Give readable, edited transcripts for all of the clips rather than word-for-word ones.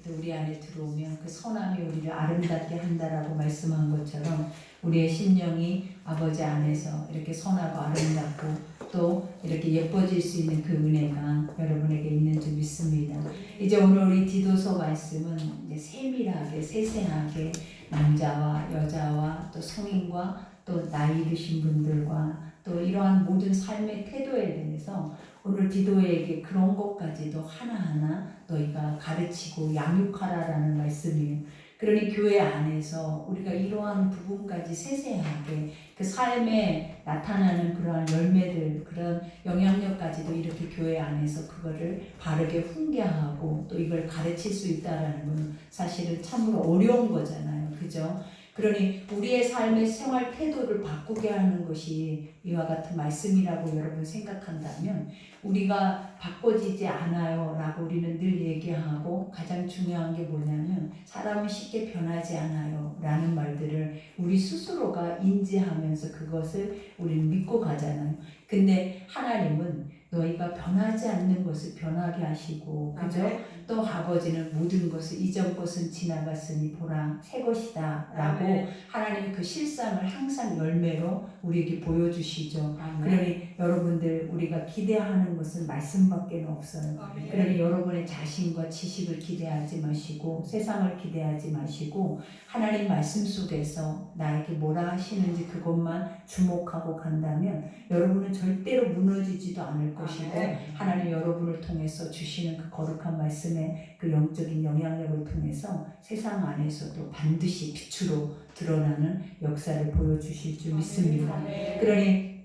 그리스도 우리 안에 들어오면 그 선함이 우리를 아름답게 한다라고 말씀한 것처럼 우리의 심령이 아버지 안에서 이렇게 선하고 아름답고 또 이렇게 예뻐질 수 있는 그 은혜가 여러분에게 있는 줄 믿습니다. 이제 오늘 우리 디도서 말씀은 이제 세밀하게 세세하게 남자와 여자와 또 성인과 또 나이 드신 분들과 또 이러한 모든 삶의 태도에 대해서 오늘 디도에게 그런 것까지도 하나하나 너희가 가르치고 양육하라라는 말씀이에요. 그러니 교회 안에서 우리가 이러한 부분까지 세세하게 그 삶에 나타나는 그러한 열매들, 그런 영향력까지도 이렇게 교회 안에서 그거를 바르게 훈계하고 또 이걸 가르칠 수 있다라는 건 사실은 참으로 어려운 거잖아요. 그죠? 그러니 우리의 삶의 생활 태도를 바꾸게 하는 것이 이와 같은 말씀이라고 여러분 생각한다면 우리가 바꿔지지 않아요 라고 우리는 늘 얘기하고 가장 중요한 게 뭐냐면 사람은 쉽게 변하지 않아요 라는 말들을 우리 스스로가 인지하면서 그것을 우리는 믿고 가잖아요. 근데 하나님은 너희가 변하지 않는 것을 변하게 하시고 그죠? 또 아버지는 모든 것을 이전 것은 지나갔으니 보라 새 것이다 라고 하나님이 그 실상을 항상 열매로 우리에게 보여주시죠. 그러니 여러분들 우리가 기대하는 것은 말씀밖에 없어요. 그러니 여러분의 자신과 지식을 기대하지 마시고 세상을 기대하지 마시고 하나님 말씀 속에서 나에게 뭐라 하시는지 그것만 주목하고 간다면 여러분은 절대로 무너지지도 않을 것이고 하나님 여러분을 통해서 주시는 그 거룩한 말씀의 그 영적인 영향력을 통해서 세상 안에서도 반드시 빛으로 드러나는 역사를 보여주실 줄 믿습니다. 그러니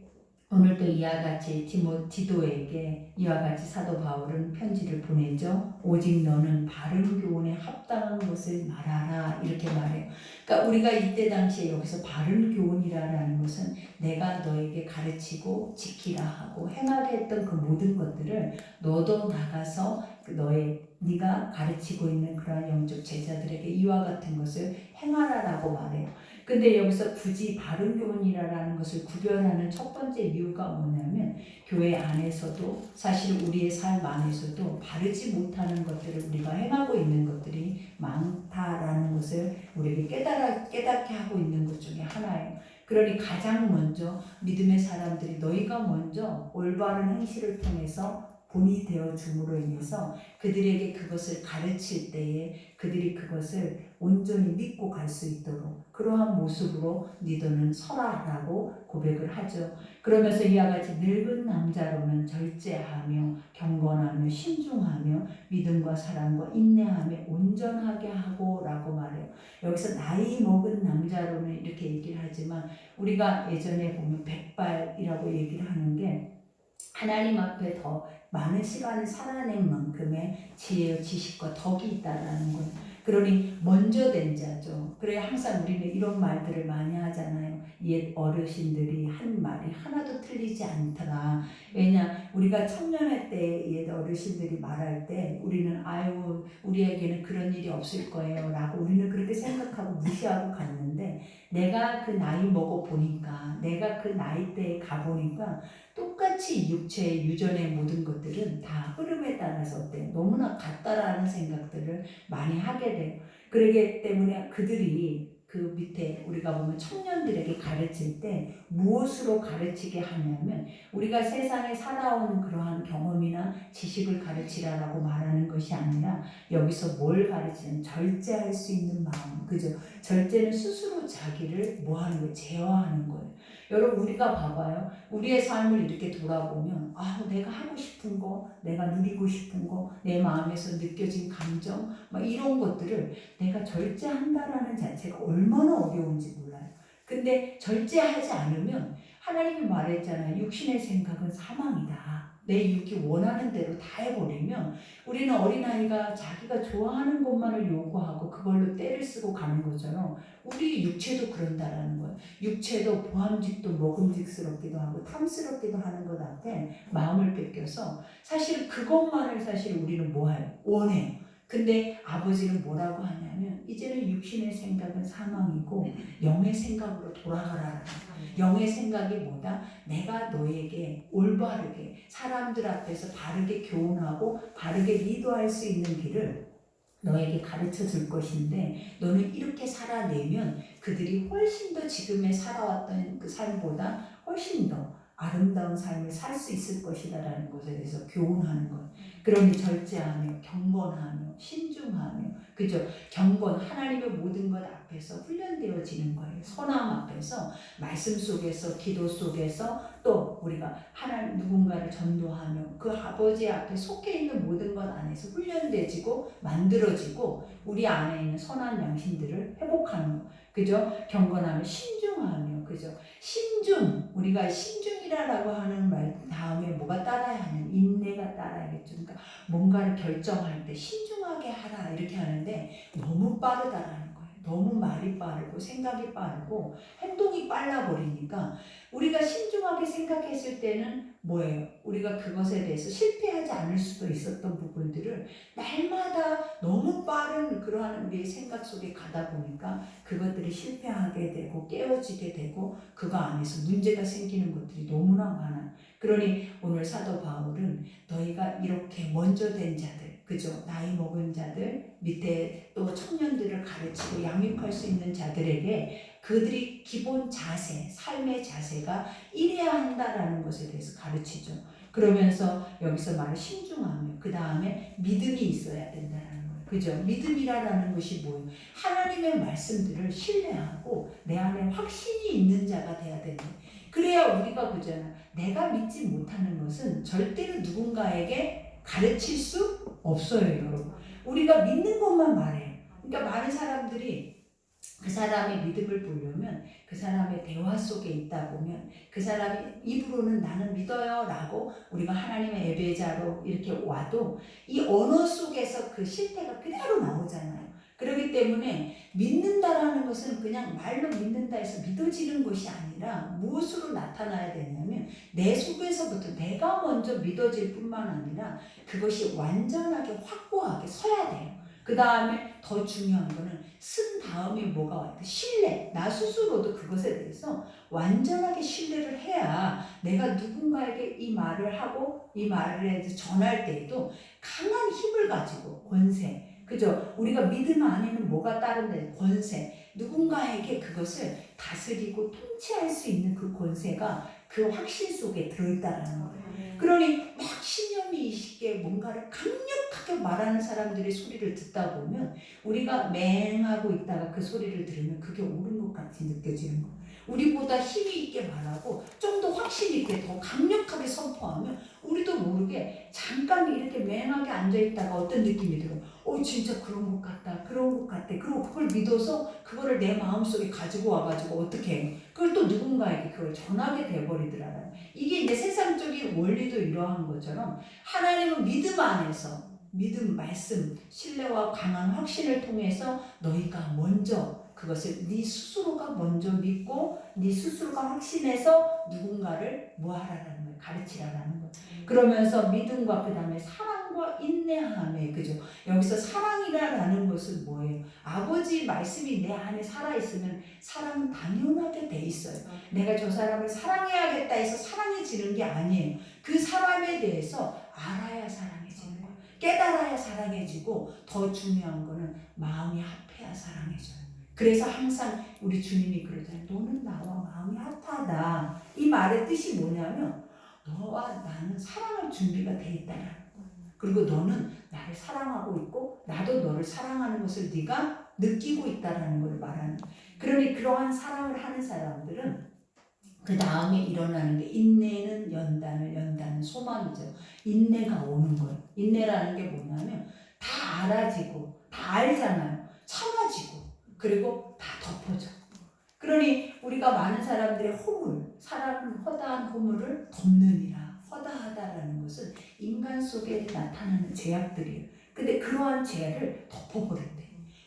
오늘도 이와 같이 디도에게 이와 같이 사도 바울은 편지를 보내죠. 오직 너는 바른 교훈에 합당한 것을 말하라 이렇게 말해요. 그러니까 우리가 이때 당시에 여기서 바른 교훈이라는 것은 내가 너에게 가르치고 지키라 하고 행하게 했던 그 모든 것들을 너도 나가서 네가 가르치고 있는 그러한 영적 제자들에게 이와 같은 것을 행하라라고 말해요. 근데 여기서 굳이 바른 교훈이라는 것을 구별하는 첫 번째 이유가 뭐냐면 교회 안에서도 사실 우리의 삶 안에서도 바르지 못하는 것들을 우리가 행하고 있는 것들이 많다라는 것을 우리에게 깨닫게 하고 있는 것 중에 하나예요. 그러니 가장 먼저 믿음의 사람들이 너희가 먼저 올바른 행실을 통해서 본이 되어 줌으로 인해서 그들에게 그것을 가르칠 때에 그들이 그것을 온전히 믿고 갈 수 있도록 그러한 모습으로 너는 서라라고 고백을 하죠. 그러면서 이와 같이 늙은 남자로는 절제하며 경건하며 신중하며 믿음과 사랑과 인내하며 온전하게 하고 라고 말해요. 여기서 나이 먹은 남자로는 이렇게 얘기를 하지만 우리가 예전에 보면 백발이라고 얘기를 하는 게 하나님 앞에 더 많은 시간을 살아낸 만큼의 지혜와 지식과 덕이 있다라는 거예요. 그러니 먼저 된 자죠. 그래 항상 우리는 이런 말들을 많이 하잖아요. 옛 어르신들이 한 말이 하나도 틀리지 않더라. 왜냐 우리가 청년의 때 옛 어르신들이 말할 때 우리는 아유 우리에게는 그런 일이 없을 거예요 라고 우리는 그렇게 생각하고 무시하고 갔는데 내가 그 나이 먹어 보니까 내가 그 나이 때에 가보니까 똑같이 육체의 유전의 모든 것들은 다 흐름에 따라서 어때? 너무나 같다라는 생각들을 많이 하게 돼요. 그러기 때문에 그들이 그 밑에 우리가 보면 청년들에게 가르칠 때 무엇으로 가르치게 하냐면 우리가 세상에 살아온 그러한 경험이나 지식을 가르치라라고 말하는 것이 아니라 여기서 뭘 가르치냐면 절제할 수 있는 마음. 그죠? 절제는 스스로 자기를 뭐 하는 거예요? 제어하는 거예요. 여러분 우리가 봐봐요. 우리의 삶을 이렇게 돌아보면 내가 하고 싶은 거, 내가 누리고 싶은 거, 내 마음에서 느껴진 감정 막 이런 것들을 내가 절제한다라는 자체가 얼마나 어려운지 몰라요. 근데 절제하지 않으면 하나님이 말했잖아요. 육신의 생각은 사망이다. 내 육이 원하는 대로 다 해버리면 우리는 어린아이가 자기가 좋아하는 것만을 요구하고 그걸로 때를 쓰고 가는 것처럼 우리 육체도 그런다라는 거예요. 육체도 보암직도 먹음직스럽기도 하고 탐스럽기도 하는 것 앞에 마음을 뺏겨서 사실 그것만을 사실 우리는 뭐해요? 원해요. 근데 아버지는 뭐라고 하냐면 이제는 육신의 생각은 사망이고 영의 생각으로 돌아가라. 영의 생각이 뭐다? 내가 너에게 올바르게 사람들 앞에서 바르게 교훈하고 바르게 리드할 수 있는 길을 너에게 가르쳐 줄 것인데 너는 이렇게 살아내면 그들이 훨씬 더 지금에 살아왔던 그 삶보다 훨씬 더 아름다운 삶을 살 수 있을 것이다라는 것에 대해서 교훈하는 것. 그러니 절제하며 경건하며 신중하며 그죠? 경건 하나님의 모든 것 앞에서 훈련되어지는 거예요. 선함 앞에서 말씀 속에서 기도 속에서 또 우리가 하나님 누군가를 전도하며 그 아버지 앞에 속해 있는 모든 것 안에서 훈련되지고 만들어지고 우리 안에 있는 선한 양심들을 회복하는 거. 그죠? 경건하며 신중하며 그죠? 신중 우리가 신중이라고 하는 말 다음에 뭐가 따라야 하냐면 인내가 따라야겠죠. 그러니까 뭔가를 결정할 때 신중하게 하라 이렇게 하는데 너무 빠르다라는 거예요. 너무 말이 빠르고 생각이 빠르고 행동이 빨라 버리니까 우리가 신중하게 생각했을 때는 뭐예요? 우리가 그것에 대해서 실패하지 않을 수도 있었던 부분들을 날마다 너무 빠른 그러한 우리의 생각 속에 가다 보니까 그것들이 실패하게 되고 깨어지게 되고 그거 안에서 문제가 생기는 것들이 너무나 많아. 그러니 오늘 사도 바울은 너희가 이렇게 먼저 된 자들, 그죠? 나이 먹은 자들, 밑에 또 청년들을 가르치고 양육할 수 있는 자들에게 그들이 기본 자세, 삶의 자세가 이래야 한다라는 것에 대해서 가르치죠. 그러면서 여기서 말을 신중하며 그 다음에 믿음이 있어야 된다라는 거예요. 그죠? 믿음이라는 것이 뭐예요? 하나님의 말씀들을 신뢰하고 내 안에 확신이 있는 자가 돼야 된다. 그래야 우리가 보잖아. 내가 믿지 못하는 것은 절대로 누군가에게 가르칠 수 없어요, 여러분. 우리가 믿는 것만 말해요. 그러니까 많은 사람들이 그 사람의 믿음을 보려면 그 사람의 대화 속에 있다 보면 그 사람이 입으로는 나는 믿어요 라고 우리가 하나님의 예배자로 이렇게 와도 이 언어 속에서 그 실태가 그대로 나오잖아요. 그렇기 때문에 믿는다라는 것은 그냥 말로 믿는다 해서 믿어지는 것이 아니라 무엇으로 나타나야 되냐면 내 속에서부터 내가 먼저 믿어질 뿐만 아니라 그것이 완전하게 확고하게 서야 돼요. 그 다음에 더 중요한 거는 쓴 다음에 뭐가 와요? 신뢰. 나 스스로도 그것에 대해서 완전하게 신뢰를 해야 내가 누군가에게 이 말을 하고 이 말을 전할 때에도 강한 힘을 가지고 권세. 그죠? 우리가 믿음 안에는 뭐가 따른데 권세. 누군가에게 그것을 다스리고 통치할 수 있는 그 권세가 그 확신 속에 들어있다라는 거예요. 그러니 막 신념이 있게 뭔가를 강력하게 말하는 사람들의 소리를 듣다 보면 우리가 맹하고 있다가 그 소리를 들으면 그게 옳은 것 같이 느껴지는 거예요. 우리보다 힘이 있게 말하고 좀 더 확신 있게 더 강력하게 선포하면 우리도 모르게 잠깐 이렇게 맹하게 앉아있다가 어떤 느낌이 들어요. 진짜 그런 것 같다. 그런 것 같아. 그리고 그걸 믿어서 그거를 내 마음속에 가지고 와가지고 어떻게 해요? 그걸 또 누군가에게 그걸 전하게 돼버리더라고요. 이게 이제 세상적인 원리도 이러한 것처럼 하나님은 믿음 안에서 믿음, 말씀, 신뢰와 강한 확신을 통해서 너희가 먼저 그것을 네 스스로가 먼저 믿고 네 스스로가 확신해서 누군가를 뭐하라는 거예요? 가르치라는 거예요. 그러면서 믿음과 그 다음에 사랑과 인내함에 그죠? 여기서 사랑이라는 것은 뭐예요? 아버지 말씀이 내 안에 살아있으면 사랑은 당연하게 돼 있어요. 내가 저 사람을 사랑해야겠다 해서 사랑해지는 게 아니에요. 그 사람에 대해서 알아야 사랑해지는 거예요. 깨달아야 사랑해지고 더 중요한 거는 마음이 합해야 사랑해져요. 그래서 항상 우리 주님이 그러잖아요. 너는 나와 마음이 합하다. 이 말의 뜻이 뭐냐면 너와 나는 사랑할 준비가 돼 있다라는 거예요. 그리고 너는 나를 사랑하고 있고 나도 너를 사랑하는 것을 네가 느끼고 있다라는 걸 말하는 거예요. 그러니 그러한 사랑을 하는 사람들은 그 다음에 일어나는 게 인내는 연단은 소망이죠. 인내가 오는 거예요. 인내라는 게 뭐냐면 다 알아지고 다 알잖아요. 참아지고 그리고 다 덮어져. 그러니 우리가 많은 사람들의 허물, 사람은 허다한 허물을 덮느니라. 허다하다라는 것은 인간 속에 나타나는 죄악들이에요. 근데 그러한 죄를 덮어버린대.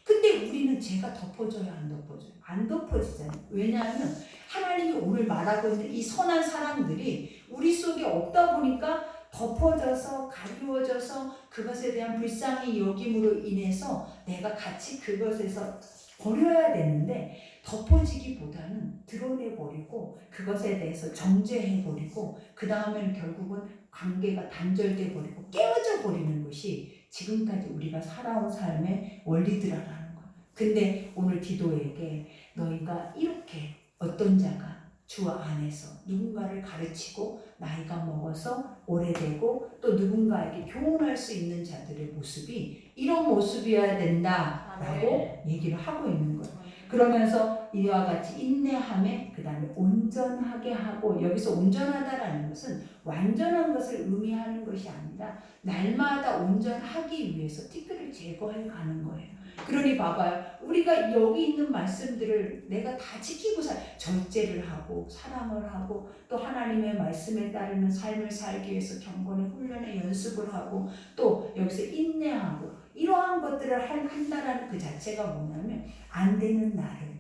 근데 우리는 죄가 덮어져야 안 덮어져요? 안 덮어지잖아요. 왜냐하면 하나님이 오늘 말하고 있는 이 선한 사람들이 우리 속에 없다 보니까 덮어져서 가리워져서 그것에 대한 불쌍히 여김으로 인해서 내가 같이 그것에서 버려야 되는데 덮어지기보다는 드러내버리고 그것에 대해서 정죄해버리고 그 다음에는 결국은 관계가 단절돼버리고 깨어져 버리는 것이 지금까지 우리가 살아온 삶의 원리들이라는 거예요. 근데 오늘 디도에게 너희가 이렇게 어떤 자가 주 안에서 누군가를 가르치고 나이가 먹어서 오래되고 또 누군가에게 교훈할 수 있는 자들의 모습이 이런 모습이어야 된다라고 얘기를 하고 있는 거예요. 그러면서 이와 같이 인내함에 그 다음에 온전하게 하고, 여기서 온전하다라는 것은 완전한 것을 의미하는 것이 아니라 날마다 온전하기 위해서 티끌을 제거해 가는 거예요. 그러니 봐봐요. 우리가 여기 있는 말씀들을 내가 다 지키고 절제를 하고 사랑을 하고 또 하나님의 말씀에 따르는 삶을 살기 위해서 경건의 훈련에 연습을 하고 또 여기서 인내하고 이러한 것들을 한다라는 그 자체가 뭐냐면 안 되는 나를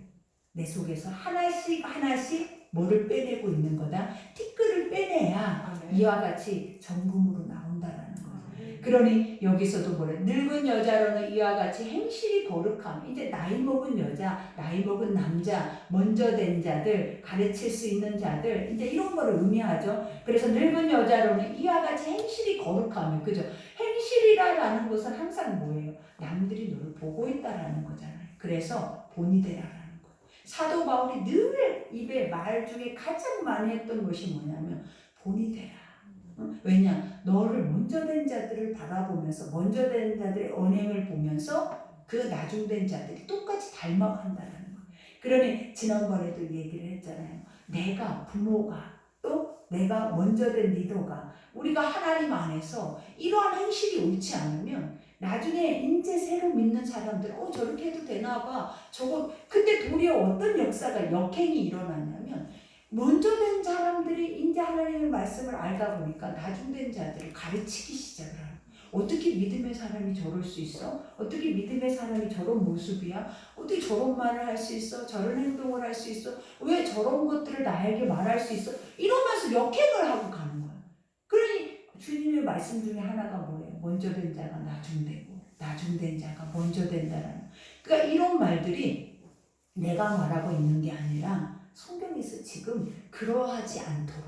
내 속에서 하나씩 하나씩 뭐를 빼내고 있는 거다. 티끌을 빼내야 이와 같이 정금으로 나온다라는 거예요. 그러니 여기서도 뭐래? 늙은 여자로는 이와 같이 행실이 거룩함. 이제 나이 먹은 여자, 나이 먹은 남자, 먼저 된 자들, 가르칠 수 있는 자들, 이제 이런 거를 의미하죠. 그래서 늙은 여자로는 이와 같이 행실이 거룩함이, 그죠? 행실이라는 것은 항상 뭐예요? 남들이 너를 보고 있다라는 거잖아요. 그래서 본이 되라라는 거예요. 사도 바울이 늘 입에 말 중에 가장 많이 했던 것이 뭐냐면 본이 되라. 왜냐? 너를 먼저 된 자들을 바라보면서 먼저 된 자들의 언행을 보면서 그 나중된 자들이 똑같이 닮아간다는 거예요. 그러니 지난번에도 얘기를 했잖아요. 내가 부모가 또 내가 먼저 된 리더가 우리가 하나님 안에서 이러한 행실이 옳지 않으면 나중에 이제 새로 믿는 사람들 저렇게 해도 되나 봐 저거. 근데 도리어 어떤 역사가 역행이 일어났냐면 먼저 된 사람들이 이제 하나님의 말씀을 알다 보니까 나중된 자들을 가르치기 시작을 하는 거예요. 어떻게 믿음의 사람이 저럴 수 있어? 어떻게 믿음의 사람이 저런 모습이야? 어떻게 저런 말을 할 수 있어? 저런 행동을 할 수 있어? 왜 저런 것들을 나에게 말할 수 있어? 이러면서 역행을 하고 가는 거예요. 그러니 주님의 말씀 중에 하나가 뭐예요? 먼저 된 자가 나중되고 나중된 자가 먼저 된다라는. 그러니까 이런 말들이 내가 말하고 있는 게 아니라 성경에서 지금 그러하지 않도록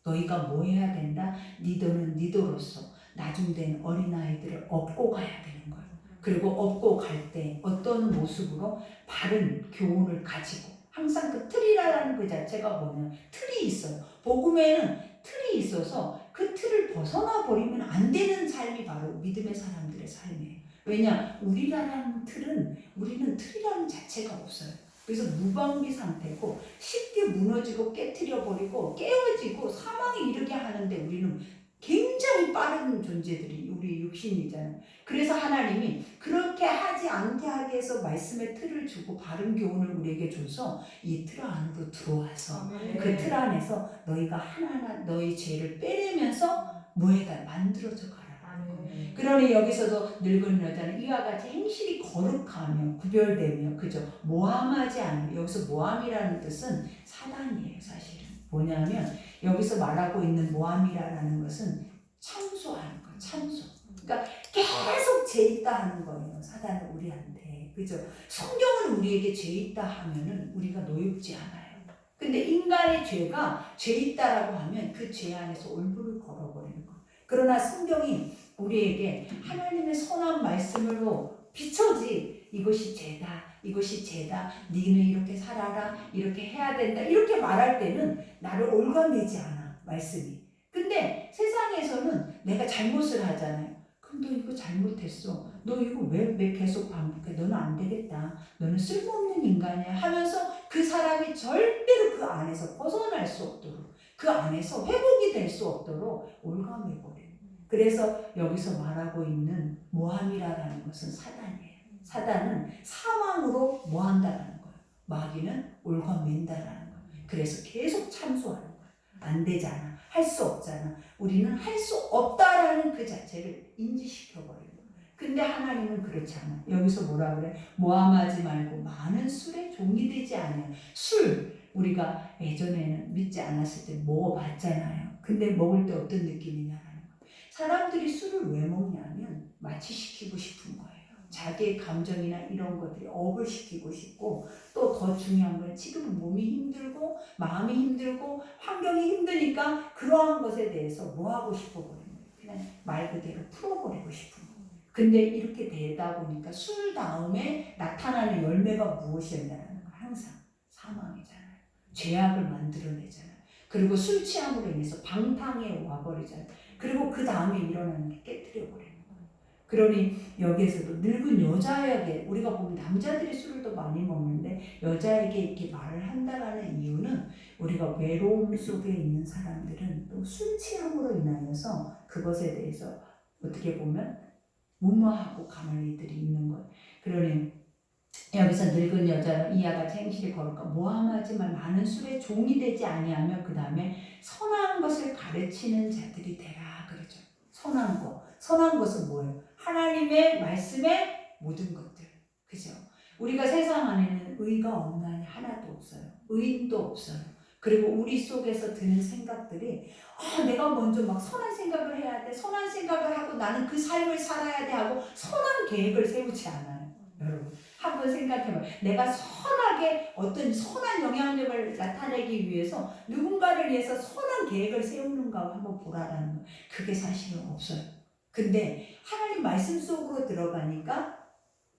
너희가 뭐 해야 된다? 리더는 리더로서 나중된 어린아이들을 업고 가야 되는 거예요. 그리고 업고 갈 때 어떤 모습으로 바른 교훈을 가지고 항상 그 틀이라는 그 자체가 뭐냐면 틀이 있어요. 복음에는 틀이 있어서 그 틀을 벗어나 버리면 안 되는 삶이 바로 믿음의 사람들의 삶이에요. 왜냐? 우리는 틀이라는 자체가 없어요. 그래서 무방비 상태고 쉽게 무너지고 깨트려버리고 깨어지고 사망에 이르게 하는데 우리는 굉장히 빠른 존재들이 우리 육신이잖아요. 그래서 하나님이 그렇게 하지 않게 하기 위해서 말씀의 틀을 주고 바른 교훈을 우리에게 줘서 이 틀 안으로 들어와서 그 틀 안에서 너희가 하나하나 너희 죄를 빼내면서 뭐에다 만들어져 가라. 그러니 여기서도 늙은 여자는 이와 같이 행실이 거룩하며 구별되며 그죠? 모함하지 않으며, 여기서 모함이라는 뜻은 사단이에요. 사실은 뭐냐면 여기서 말하고 있는 모함이라는 것은 참소하는 거예요. 참소. 그러니까 계속 죄 있다 하는 거예요. 사단은 우리한테. 그죠? 성경은 우리에게 죄 있다 하면은 우리가 노엽지 않아요. 근데 인간의 죄가 죄 있다라고 하면 그 죄 안에서 올무를 걸어버리는 거예요. 그러나 성경이 우리에게 하나님의 선한 말씀으로 비춰지 이것이 죄다, 이것이 죄다, 니는 이렇게 살아라, 이렇게 해야 된다 이렇게 말할 때는 나를 올가매지 않아 말씀이. 근데 세상에서는 내가 잘못을 하잖아요. 그럼 너 이거 잘못했어, 너 이거 왜 계속 반복해, 너는 안 되겠다, 너는 쓸모없는 인간이야 하면서 그 사람이 절대로 그 안에서 벗어날 수 없도록, 그 안에서 회복이 될 수 없도록 올가매버려요. 그래서 여기서 말하고 있는 모함이라는 것은 사단이에요. 사단은 사망으로 모한다라는 거예요. 마귀는 올가맨다라는 거예요. 그래서 계속 참소하는 거예요. 안 되잖아, 할 수 없잖아, 우리는 할 수 없다라는 그 자체를 인지시켜버리는 거예요. 근데 하나님은 그렇지 않아. 여기서 뭐라 그래? 모함하지 말고 많은 술에 종이 되지 않아요. 술, 우리가 예전에는 믿지 않았을 때 먹어봤잖아요. 근데 먹을 때 어떤 느낌이냐, 사람들이 술을 왜 먹냐면 마취시키고 싶은 거예요. 자기의 감정이나 이런 것들이 업을 시키고 싶고, 또 더 중요한 건 지금 몸이 힘들고 마음이 힘들고 환경이 힘드니까 그러한 것에 대해서 뭐 하고 싶어 버리는 거예요. 그냥 말 그대로 풀어버리고 싶은 거예요. 근데 이렇게 되다 보니까 술 다음에 나타나는 열매가 무엇이었냐는 거 항상 사망이잖아요. 죄악을 만들어내잖아요. 그리고 술 취함으로 인해서 방탕에 와버리잖아요. 그리고 그 다음에 일어나는 게 깨트려버려요. 그러니 여기에서도 늙은 여자에게 우리가 보면 남자들이 술을 더 많이 먹는데 여자에게 이렇게 말을 한다라는 이유는 우리가 외로움 속에 있는 사람들은 또 술 취함으로 인하여서 그것에 대해서 어떻게 보면 무마하고 가만히 이들이 있는 거예요. 그러니 여기서 늙은 여자는 이와 같이 행실이 거룩하 모함하지만 많은 술에 종이 되지 아니하며 그 다음에 선한 것을 가르치는 자들이 되라 그러죠. 선한 것. 선한 것은 뭐예요? 하나님의 말씀의 모든 것들. 그죠? 우리가 세상 안에는 의가 없나니 하나도 없어요. 의인도 없어요. 그리고 우리 속에서 드는 생각들이 내가 먼저 막 선한 생각을 해야 돼. 선한 생각을 하고 나는 그 삶을 살아야 돼 하고 선한 계획을 세우지 않아요. 여러분 한번 생각해봐요. 내가 선하게 어떤 선한 영향력을 나타내기 위해서 누군가를 위해서 선한 계획을 세우는가 한번 보라라는 거예요. 그게 사실은 없어요. 근데 하나님 말씀 속으로 들어가니까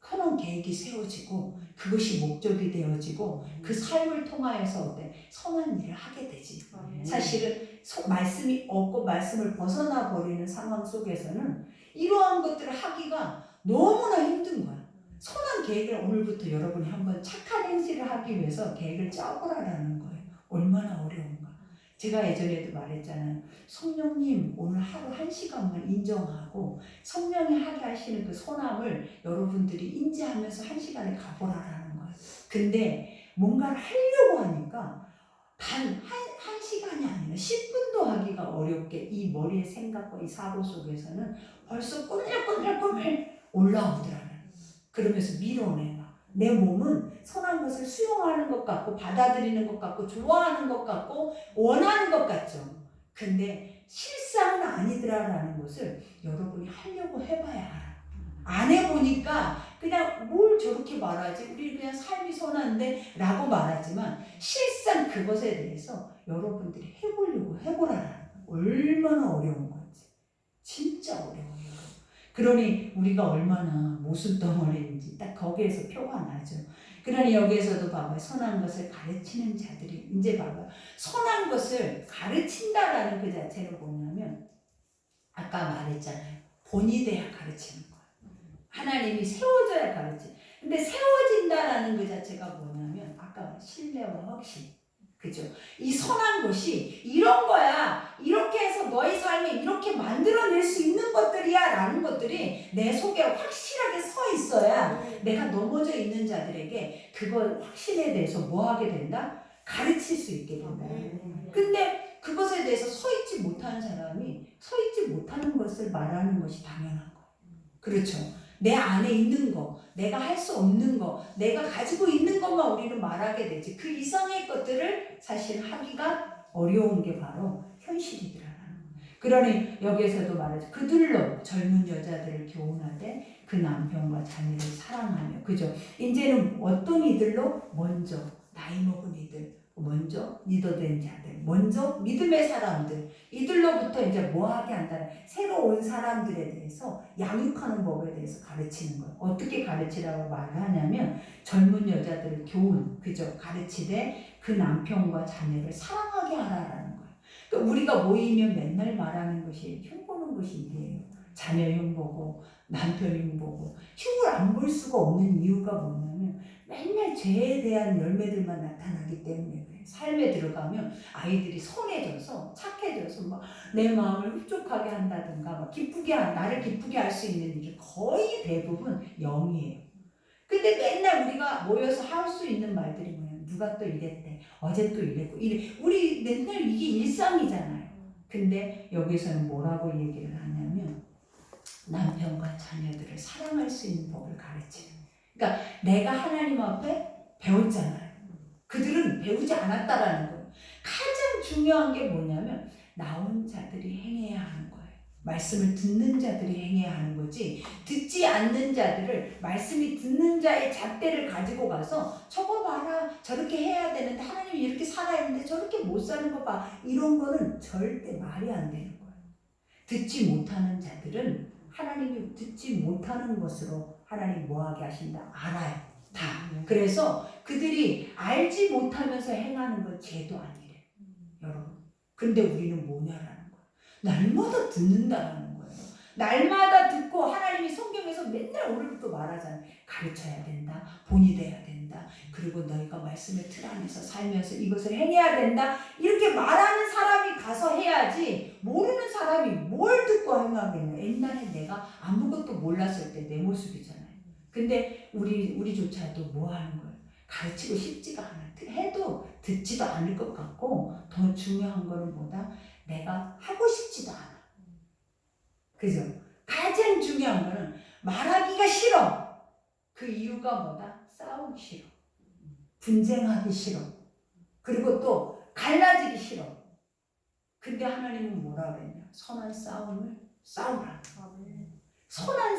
선한 계획이 세워지고 그것이 목적이 되어지고 그 삶을 통하여서 어때? 선한 일을 하게 되지. 사실은 말씀이 없고 말씀을 벗어나 버리는 상황 속에서는 이러한 것들을 하기가 너무나 힘든 거야. 선한 계획을 오늘부터 여러분이 한번 착한 행실을 하기 위해서 계획을 짜보라라는 거예요. 얼마나 어려운가. 제가 예전에도 말했잖아요. 성령님 오늘 하루 1시간만 인정하고 성령이 하게 하시는 그 선함을 여러분들이 인지하면서 1시간에 가보라라는 거예요. 근데 뭔가를 하려고 하니까 한 시간이 아니라 10분도 하기가 어렵게 이 머리의 생각과 이 사고 속에서는 벌써 꿀꿀꿀꿀 올라오더라고요. 그러면서 밀어내봐. 내 몸은 선한 것을 수용하는 것 같고 받아들이는 것 같고 좋아하는 것 같고 원하는 것 같죠. 근데 실상은 아니더라라는 것을 여러분이 하려고 해봐야 알아. 안 해보니까 그냥 뭘 저렇게 말하지? 우리 그냥 삶이 선한데 라고 말하지만 실상 그것에 대해서 여러분들이 해보려고 해보라. 얼마나 어려운 건지. 진짜 어려워요. 그러니 우리가 얼마나 모순덩어리인지 딱 거기에서 표가 나죠. 그러니 여기에서도 봐봐요. 선한 것을 가르치는 자들이 이제 봐봐요. 선한 것을 가르친다라는 그 자체는 뭐냐면 아까 말했잖아요. 본이 돼야 가르치는 거예요. 하나님이 세워져야 가르치. 근데 세워진다라는 그 자체가 뭐냐면 아까 신뢰와 확신. 그죠? 이 선한 것이 이런 거야. 이렇게 해서 너의 삶에 이렇게 만들어낼 수 있는 것들이야 라는 것들이 내 속에 확실하게 서 있어야 내가 넘어져 있는 자들에게 그걸 확신에 대해서 뭐 하게 된다? 가르칠 수 있게 된다. 근데 그것에 대해서 서 있지 못하는 사람이 서 있지 못하는 것을 말하는 것이 당연한 거예요. 그렇죠? 내 안에 있는 거, 내가 할 수 없는 거, 내가 가지고 있는 것만 우리는 말하게 되지. 그 이상의 것들을 사실 하기가 어려운 게 바로 현실이더라는 거예요. 그러니 여기에서도 말하죠. 그들로 젊은 여자들을 교훈하되 그 남편과 자녀를 사랑하며. 그죠? 이제는 어떤 이들로? 먼저 나이 먹은 이들, 먼저 리더된 자들, 먼저 믿음의 사람들, 이들로부터 이제 뭐하게 한다는 새로 온 사람들에 대해서 양육하는 법에 대해서 가르치는 거예요. 어떻게 가르치라고 말을 하냐면 젊은 여자들을 교훈, 그죠? 가르치되 그 남편과 자녀를 사랑하게 하라라는 거예요. 그러니까 우리가 모이면 맨날 말하는 것이 흉보는 것이 이게요. 자녀 흉보고 남편 흉보고 흉을 안 볼 수가 없는 이유가 뭐냐면 맨날 죄에 대한 열매들만 나타나기 때문에 그래요. 삶에 들어가면 아이들이 선해져서 착해져서 막 내 마음을 흡족하게 한다든가 막 나를 기쁘게 할 수 있는 일을 거의 대부분 0이에요. 근데 맨날 우리가 모여서 할 수 있는 말들이 뭐냐면 누가 또 이랬대, 어제 또 이랬고 우리 맨날 이게 일상이잖아요. 근데 여기서는 뭐라고 얘기를 하냐면 남편과 자녀들을 사랑할 수 있는 법을 가르치는. 그러니까 내가 하나님 앞에 배웠잖아요. 그들은 배우지 않았다라는 거예요. 가장 중요한 게 뭐냐면 나온 자들이 행해야 하는 거예요. 말씀을 듣는 자들이 행해야 하는 거지 듣지 않는 자들을 말씀이 듣는 자의 잣대를 가지고 가서 저거 봐라 저렇게 해야 되는데 하나님이 이렇게 살아야 하는데 저렇게 못 사는 거 봐 이런 거는 절대 말이 안 되는 거예요. 듣지 못하는 자들은 하나님이 듣지 못하는 것으로 하나님 뭐하게 하신다? 알아요. 다. 그래서 그들이 알지 못하면서 행하는 건 죄도 아니래. 여러분. 근데 우리는 뭐냐라는 거예요. 날마다 듣는다라는 거예요. 날마다 듣고 하나님이 성경에서 맨날 오늘부터 말하잖아요. 가르쳐야 된다. 본이 돼야 된다. 그리고 너희가 말씀의 틀 안에서 살면서 이것을 행해야 된다. 이렇게 말하는 사람이 가서 해야지 모르는 사람이 뭘 듣고 행하겠냐. 옛날에 내가 아무것도 몰랐을 때 내 모습이잖아요. 근데 우리조차도 뭐 하는 거예요? 가르치고 싶지가 않아. 해도 듣지도 않을 것 같고 더 중요한 거는 뭐다? 내가 하고 싶지도 않아. 그죠? 가장 중요한 거는 말하기가 싫어. 그 이유가 뭐다? 싸우기 싫어. 분쟁하기 싫어. 그리고 또 갈라지기 싫어. 근데 하나님은 뭐라 그랬냐? 선한 싸움을 싸우라. 선한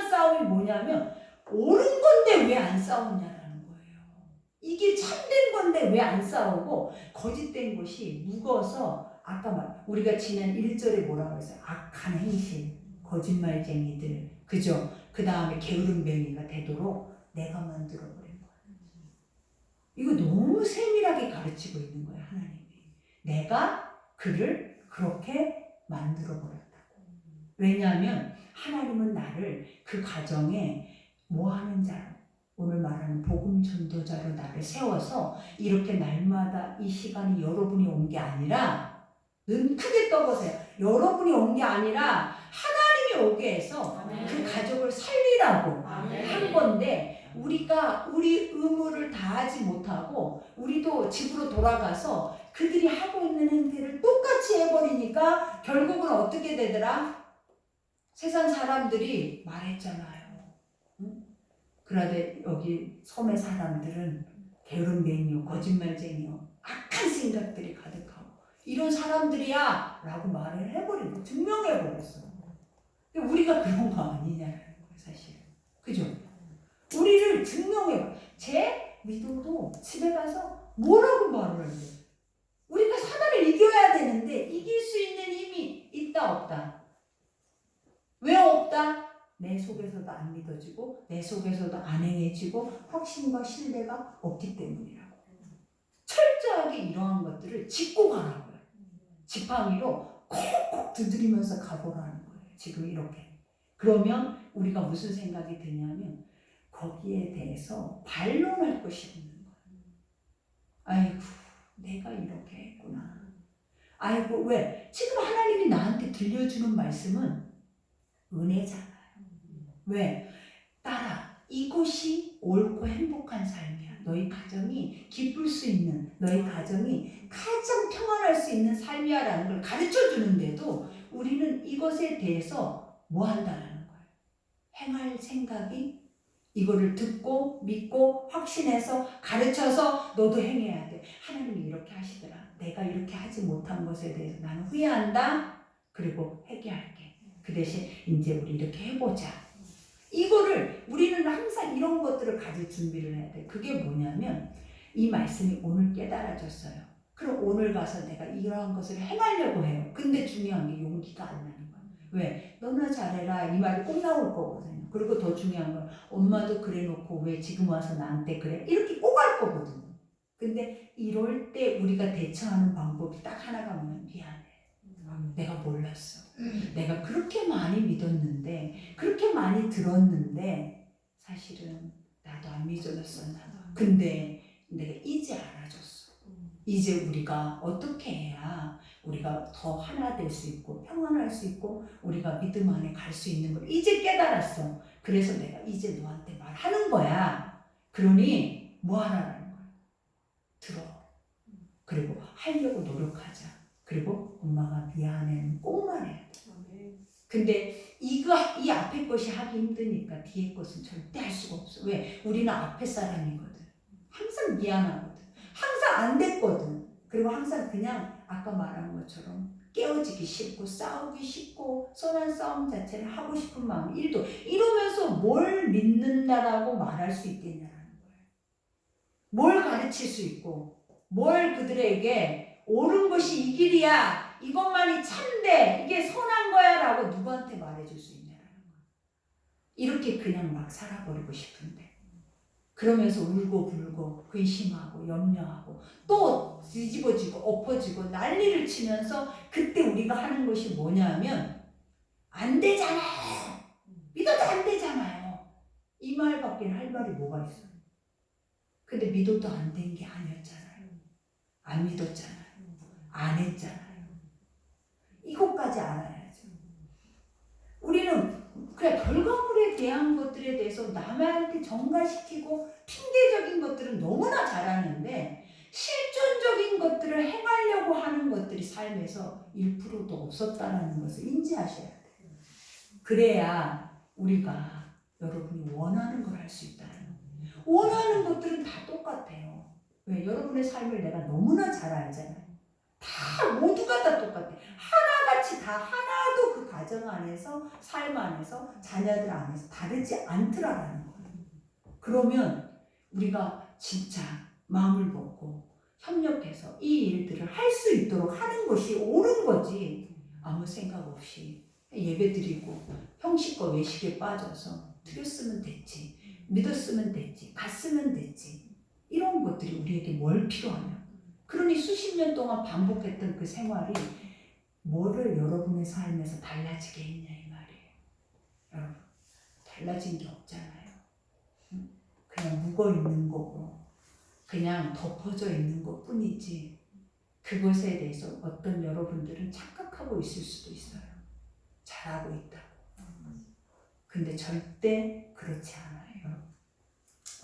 싸움이 뭐냐면 옳은 건데 왜 안 싸우냐라는 거예요. 이게 참된 건데 왜 안 싸우고 거짓된 것이 무거워서 아까 우리가 지난 1절에 뭐라고 했어요? 악한 행실, 거짓말쟁이들, 그죠? 그 다음에 게으름뱅이가 되도록 내가 만들어버린 거예요. 이거 너무 세밀하게 가르치고 있는 거예요, 하나님이. 내가 그를 그렇게 만들어버렸다고. 왜냐하면 하나님은 나를 그 가정에 뭐하는 자로, 오늘 말하는 복음 전도자로 나를 세워서 이렇게 날마다 이 시간이 여러분이 온 게 아니라, 눈 크게 떠보세요. 여러분이 온 게 아니라 하나님이 오게 해서 아멘. 그 가족을 살리라고 아멘. 한 건데 우리가 우리 의무를 다하지 못하고 우리도 집으로 돌아가서 그들이 하고 있는 행태를 똑같이 해버리니까 결국은 어떻게 되더라? 세상 사람들이 말했잖아요. 응? 그런데 여기 섬의 사람들은 게으름뱅이요, 거짓말쟁이요, 악한 생각들이 가득하고 이런 사람들이야 라고 말을 해버리고 증명해버렸어. 우리가 그런 거 아니냐는 거예요, 사실. 그죠? 우리를 증명해봐. 제 믿음도 집에 가서 뭐라고 말을 해요? 우리가 사단을 이겨야 되는데 이길 수 있는 힘이 있다 없다? 왜 없다? 내 속에서도 안 믿어지고 내 속에서도 안 행해지고 확신과 신뢰가 없기 때문이라고. 철저하게 이러한 것들을 짚고 가라고요. 지팡이로 콕콕 두드리면서 가보라는 거예요. 지금 이렇게. 그러면 우리가 무슨 생각이 드냐면 거기에 대해서 반론할 것이 없는 거예요. 아이고 내가 이렇게 했구나. 아이고 왜? 지금 하나님이 나한테 들려주는 말씀은 은혜잖아요. 왜? 딸아, 이것이 옳고 행복한 삶이야. 너희 가정이 기쁠 수 있는, 너희 가정이 가장 평안할 수 있는 삶이야 라는 걸 가르쳐 주는데도 우리는 이것에 대해서 뭐 한다라는 거예요. 행할 생각이 이거를 듣고 믿고 확신해서 가르쳐서 너도 행해야 돼. 하나님이 이렇게 하시더라. 내가 이렇게 하지 못한 것에 대해서 나는 후회한다. 그리고 회개할게. 그 대신 이제 우리 이렇게 해보자. 이거를 우리는 항상 이런 것들을 가질 준비를 해야 돼. 그게 뭐냐면 이 말씀이 오늘 깨달아졌어요. 그럼 오늘 가서 내가 이러한 것을 행하려고 해요. 근데 중요한 게 용기가 안 나는 거야. 왜? 너나 잘해라 이 말이 꼭 나올 거거든요. 그리고 더 중요한 건 엄마도 그래 놓고 왜 지금 와서 나한테 그래? 이렇게 꼭 할 거거든요. 근데 이럴 때 우리가 대처하는 방법이 딱 하나가 뭐냐면 미안해. 내가 몰랐어. 내가 그렇게 많이 믿었는데 그렇게 많이 들었는데 사실은 나도 안 믿어졌었나 봐. 근데 내가 이제 알아줬어. 이제 우리가 어떻게 해야 우리가 더 하나 될 수 있고 평안할 수 있고 우리가 믿음 안에 갈 수 있는 걸 이제 깨달았어. 그래서 내가 이제 너한테 말하는 거야. 그러니 뭐 하라는 거야? 들어. 그리고 하려고 노력하자. 그리고 엄마가 미안해는 꼭 말해야 돼. 근데 이 앞에 것이 하기 힘드니까 뒤에 것은 절대 할 수가 없어. 왜? 우리는 앞에 사람이거든. 항상 미안하거든. 항상 안 됐거든. 그리고 항상 그냥 아까 말한 것처럼 깨어지기 싫고 싸우기 싫고 선한 싸움 자체를 하고 싶은 마음 1도 이러면서 뭘 믿는다라고 말할 수 있겠냐라는 거예요. 뭘 가르칠 수 있고 뭘 그들에게 옳은 것이 이 길이야 이것만이 참돼, 이게 선한 거야 라고 누구한테 말해줄 수 있냐라는 거야. 이렇게 그냥 막 살아버리고 싶은데, 그러면서 울고 불고 근심하고 염려하고 또 뒤집어지고 엎어지고 난리를 치면서, 그때 우리가 하는 것이 뭐냐면 안 되잖아, 믿어도 안 되잖아요, 이 말밖에 할 말이 뭐가 있어요. 근데 믿어도 안 된 게 아니었잖아요. 안 믿었잖아요. 안 했잖아요. 이것까지 알아야죠. 우리는 그래, 결과물에 대한 것들에 대해서 남한테 전가시키고 핑계적인 것들은 너무나 잘하는데, 실존적인 것들을 행하려고 하는 것들이 삶에서 1%도 없었다는 것을 인지하셔야 돼요. 그래야 우리가 여러분이 원하는 걸 할 수 있다는 거예요. 원하는 것들은 다 똑같아요. 왜? 여러분의 삶을 내가 너무나 잘 알잖아요. 다 모두가 다 똑같아. 하나같이 다 하나도 그 가정 안에서, 삶 안에서, 자녀들 안에서 다르지 않더라라는 거예요. 그러면 우리가 진짜 마음을 먹고 협력해서 이 일들을 할 수 있도록 하는 것이 옳은 거지, 아무 생각 없이 예배드리고 형식과 외식에 빠져서 드렸으면 됐지, 믿었으면 됐지, 갔으면 됐지, 이런 것들이 우리에게 뭘 필요하냐. 그러니 수십 년 동안 반복했던 그 생활이 뭐를 여러분의 삶에서 달라지게 했냐 이 말이에요. 여러분, 달라진 게 없잖아요. 그냥 묵어있는 거고 그냥 덮어져 있는 것 뿐이지, 그것에 대해서 어떤 여러분들은 착각하고 있을 수도 있어요. 잘하고 있다고. 근데 절대 그렇지 않아요.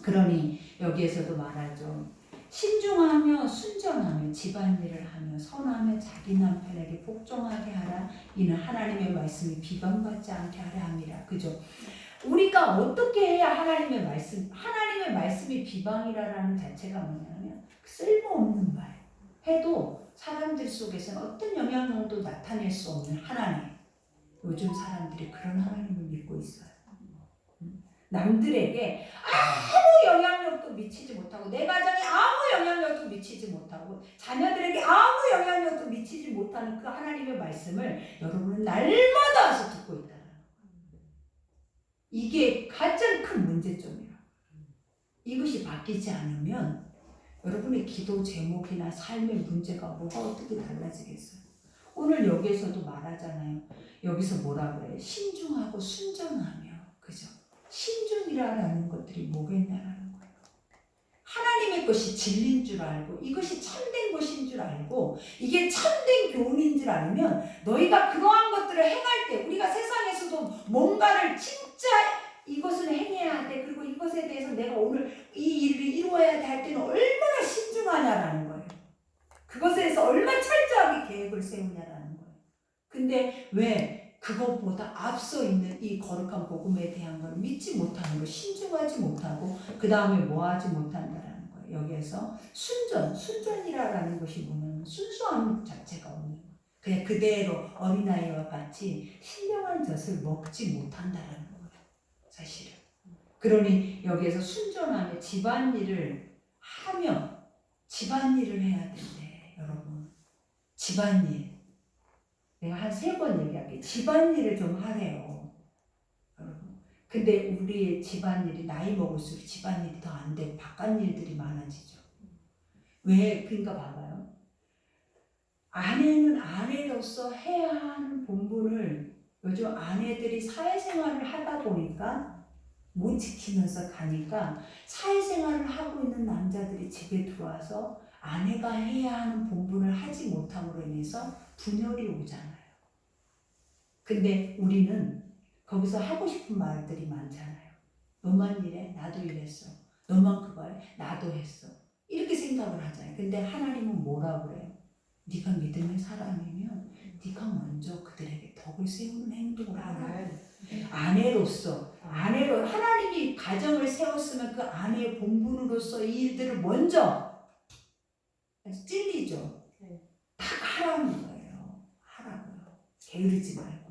그러니 여기에서도 말하죠. 신중하며 순전하며 집안일을 하며 선하며 자기 남편에게 복종하게 하라. 이는 하나님의 말씀이 비방받지 않게 하려 함이라. 그죠? 우리가 어떻게 해야 하나님의 말씀이 비방이라는 자체가 뭐냐면 쓸모없는 말 해도 사람들 속에서는 어떤 영향력도 나타낼 수 없는 하나님. 요즘 사람들이 그런 하나님을 믿고 있어요. 남들에게 아무 영향력도 미치지 못하고, 내 가정에 아무 영향력도 미치지 못하고, 자녀들에게 아무 영향력도 미치지 못하는 그 하나님의 말씀을 여러분은 날마다 와서 듣고 있다는 거예요. 이게 가장 큰 문제점이에요. 이것이 바뀌지 않으면 여러분의 기도 제목이나 삶의 문제가 뭐가 어떻게 달라지겠어요? 오늘 여기에서도 말하잖아요. 여기서 뭐라 그래요? 신중하고 순전하며, 그죠? 신중이라는 것들이 뭐겠냐라는 거예요. 하나님의 것이 진리인 줄 알고 이것이 참된 것인 줄 알고 이게 참된 교훈인 줄 알면, 너희가 그러한 것들을 행할 때, 우리가 세상에서도 뭔가를 진짜 이것은 행해야 돼, 그리고 이것에 대해서 내가 오늘 이 일을 이루어야 돼 할 때는 얼마나 신중하냐라는 거예요. 그것에 대해서 얼마나 철저하게 계획을 세우냐라는 거예요. 근데 왜 그것보다 앞서 있는 이 거룩한 복음에 대한 걸 믿지 못하는 거, 신중하지 못하고 그 다음에 뭐 하지 못한다라는 거예요. 여기에서 순전이라는 것이 뭐냐면 순수함 자체가 없는 거예요. 그냥 그대로 어린아이와 같이 신령한 젖을 먹지 못한다라는 거예요. 사실은. 그러니 여기에서 순전하며 집안일을 하며, 집안일을 해야 된대 여러분. 집안일. 내가 한 3번 얘기할게. 집안일을 좀 하래요, 여러분. 근데 우리 집안일이 나이 먹을수록 집안일이 더 안 되고 바깥일들이 많아지죠. 왜? 그러니까 봐봐요. 아내는 아내로서 해야 하는 본분을 요즘 아내들이 사회생활을 하다 보니까 못 지키면서 가니까, 사회생활을 하고 있는 남자들이 집에 들어와서 아내가 해야 하는 본분을 하지 못함으로 인해서 분열이 오잖아요. 근데 우리는 거기서 하고 싶은 말들이 많잖아요. 너만 이래? 나도 이랬어. 너만 그거 해? 나도 했어. 이렇게 생각을 하잖아요. 근데 하나님은 뭐라 그래요? 네가 믿음의 사람이면 네가 먼저 그들에게 덕을 세우는 행동을 하라. 아내로서, 하나님이 가정을 세웠으면 그 아내의 본분으로서 이 일들을 먼저 찔리죠. 다 하라는 거예요. 하라고요. 게으르지 말고.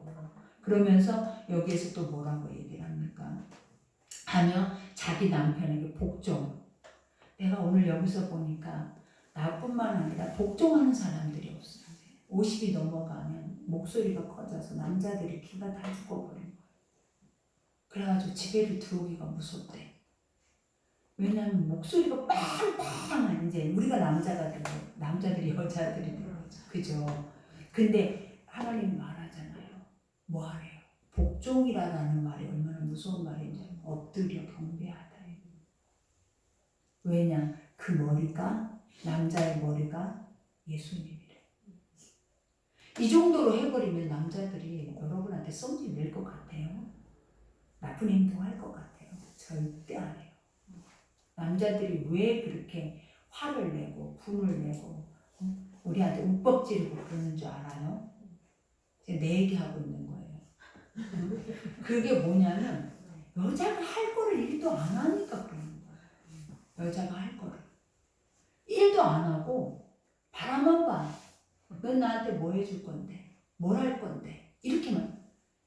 그러면서 여기에서 또 뭐라고 얘기를 합니까? 하며 자기 남편에게 복종. 내가 오늘 여기서 보니까 나뿐만 아니라 복종하는 사람들이 없어요. 50이 넘어가면 목소리가 커져서 남자들이 기가 다 죽어버린 거예요. 그래가지고 집에를 들어오기가 무섭대. 왜냐하면 목소리가 빵빵한 이제 우리가 남자가 되고 남자들이 여자들이 되는 거죠. 그죠? 근데 하나님이 말하잖아요. 뭐 하래요? 복종이라는 말이 얼마나 무서운 말인지 엎드려 경배하다. 왜냐? 그 머리가 남자의 머리가 예수님이래. 이 정도로 해버리면 남자들이 여러분한테 썸지 낼 것 같아요? 나쁜 행동할 것 같아요? 절대 안 해요. 남자들이 왜 그렇게 화를 내고 분을 내고 우리한테 웃벅지르고 그러는 줄 알아요? 제가 내 얘기하고 있는 거예요. 그게 뭐냐면 여자가 할 거를 일도 안 하니까 그러는 거예요. 여자가 할 거를 일도 안 하고 바라만 봐. 넌 나한테 뭐 해줄 건데? 뭘 할 건데? 이렇게만.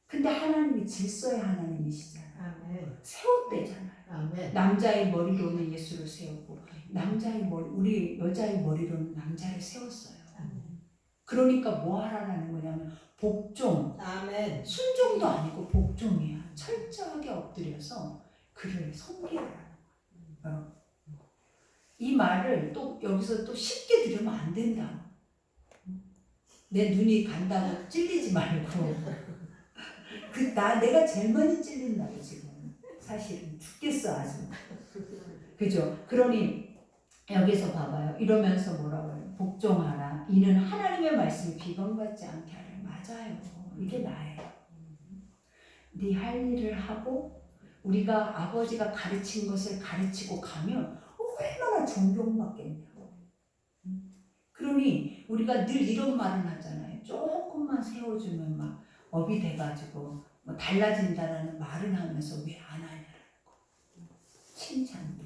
근데 하나님이 질서의 하나님이시잖아요. 아멘. 세웠대잖아요. 아멘. 남자의 머리로는 예수를 세우고 남자의 머리, 우리 여자의 머리로는 남자를 세웠어요. 아멘. 그러니까 뭐 하라는 거냐면 복종. 아멘. 순종도 아니고 복종이야. 철저하게 엎드려서 그를 섬기라는 거야. 이 말을 또 여기서 또 쉽게 들으면 안 된다. 내 눈이 간다고 찔리지 말고. 내가 제일 많이 찔린다고 지금. 사실은 죽겠어 아주. 그죠? 그러니 여기서 봐봐요. 이러면서 뭐라고 해요? 복종하라. 이는 하나님의 말씀이 비방받지 않게 하라. 맞아요. 이게 나예요. 네 할 일을 하고 우리가 아버지가 가르친 것을 가르치고 가면 얼마나 존경받겠냐고. 그러니 우리가 늘 이런 말을 하잖아요. 조금만 세워주면 막 업이 돼가지고 뭐 달라진다라는 말을 하면서 왜 안 하냐는 거. 칭찬도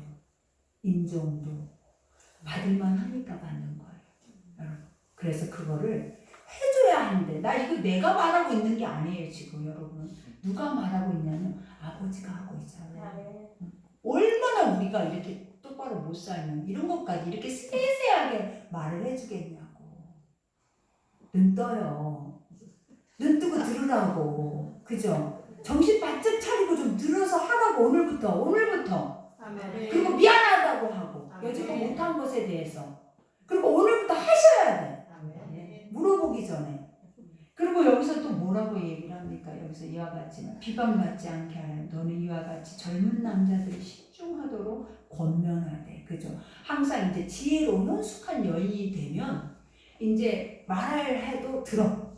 인정도 받을만 하니까 받는 거예요. 여러분. 그래서 그거를 해줘야 하는데 나 이거 내가 말하고 있는 게 아니에요. 지금 여러분. 누가 말하고 있냐면 아버지가 하고 있잖아요. 얼마나 우리가 이렇게 똑바로 못 살면 이런 것까지 이렇게 세세하게 말을 해주겠냐고. 눈 떠요. 눈 뜨고 들으라고. 그죠? 정신 바짝 차리고 좀 들어서 하라고. 오늘부터. 아멘. 그리고 미안하다고 하고 여지껏 못한 것에 대해서. 그리고 오늘부터 하셔야 돼. 아멘. 물어보기 전에. 그리고 여기서 또 뭐라고 얘기를 합니까? 여기서 이와 같지만 비방받지 않게 하라. 너는 이와 같이 젊은 남자들이 신중하도록 권면하되. 그죠? 항상 이제 지혜로운 혼숙한 여인이 되면 이제 말을 해도 들어.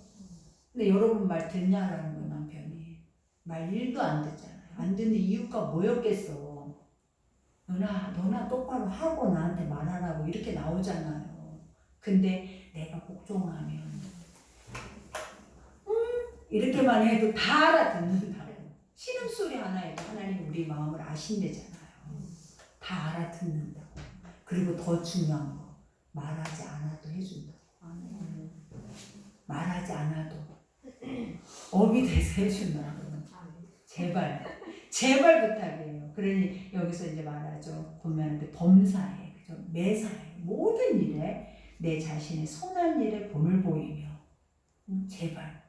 근데 여러분 말 듣냐라는 거 남편이. 말 1도 안 듣잖아요. 안 듣는 이유가 뭐였겠어. 너나 똑바로 하고 나한테 말하라고 이렇게 나오잖아요. 근데 내가 복종하면 이렇게만 해도 다 알아듣는다고. 신음소리 하나에도 하나님 우리 마음을 아신대잖아요. 다 알아듣는다고. 그리고 더 중요한 거 말하지 않아도 해준다고. 말하지 않아도 업이 돼서 해준다고. 제발 부탁이에요. 그러니 여기서 이제 말하죠. 보면 범사에, 그죠? 매사에, 모든 일에 내 자신의 선한 일에 본을 보이며, 제발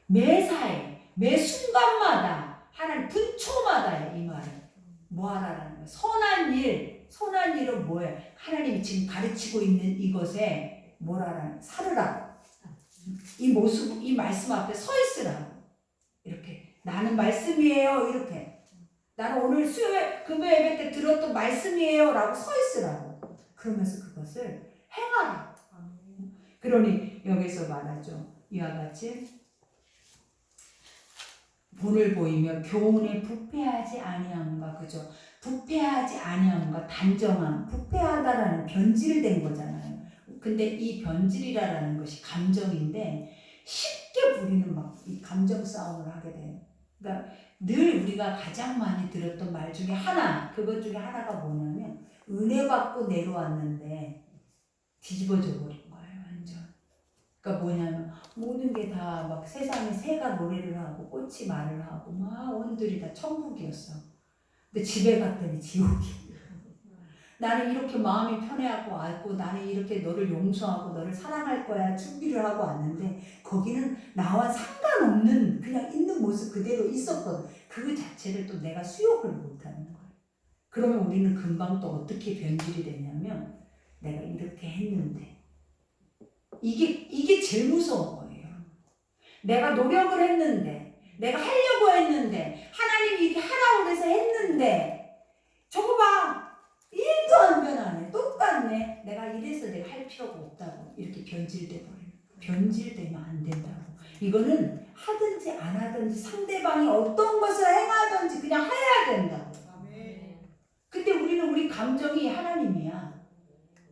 매사에, 매 순간마다 하나님 분초마다에 이 말은 뭐 하라는 거예요? 선한 일은 뭐예요? 하나님이 지금 가르치고 있는 이것에 뭐라는 살으라고. 이 모습, 이 말씀 앞에 서 있으라고. 이렇게 나는 말씀이에요. 이렇게 나는 오늘 수요일 금요 예배 때 들었던 말씀이에요. 라고 서 있으라고. 그러면서 그것을 행하라. 그러니 여기서 말하죠. 이와 같이 본을 보이며 교훈에 부패하지 아니함과, 그죠? 부패하지 아니함과 단정함. 부패하다라는 변질된 거잖아요. 근데 이 변질이라는 것이 감정인데 쉽게 우리는 막 이 감정 싸움을 하게 돼요. 그러니까 늘 우리가 가장 많이 들었던 말 중에 그것 중에 하나가 뭐냐면 은혜 받고 내려왔는데 뒤집어져 버린 거예요, 완전. 그러니까 뭐냐면 모든 게 다 막 세상에 새가 노래를 하고 꽃이 말을 하고 막 온들이 다 천국이었어. 근데 집에 갔더니 지옥이야. 나는 이렇게 마음이 편해하고 왔고 나는 이렇게 너를 용서하고 너를 사랑할 거야 준비를 하고 왔는데 거기는 나와 상관없는 그냥 있는 모습 그대로 있었거든. 그 자체를 또 내가 수용을 못하는 거야. 그러면 우리는 금방 또 어떻게 변질이 되냐면 내가 이렇게 했는데 이게 제일 무서운 거예요. 내가 노력을 했는데 내가 하려고 했는데 하나님이 이렇게 하라고 해서 했는데 저거 봐 1도 안 변하네 똑같네 내가 이래서 내가 할 필요가 없다고 이렇게 변질돼 버려요. 변질되면 안 된다고. 이거는 하든지 안 하든지 상대방이 어떤 것을 행하든지 그냥 해야 된다고. 근데 우리는 우리 감정이 하나님이야.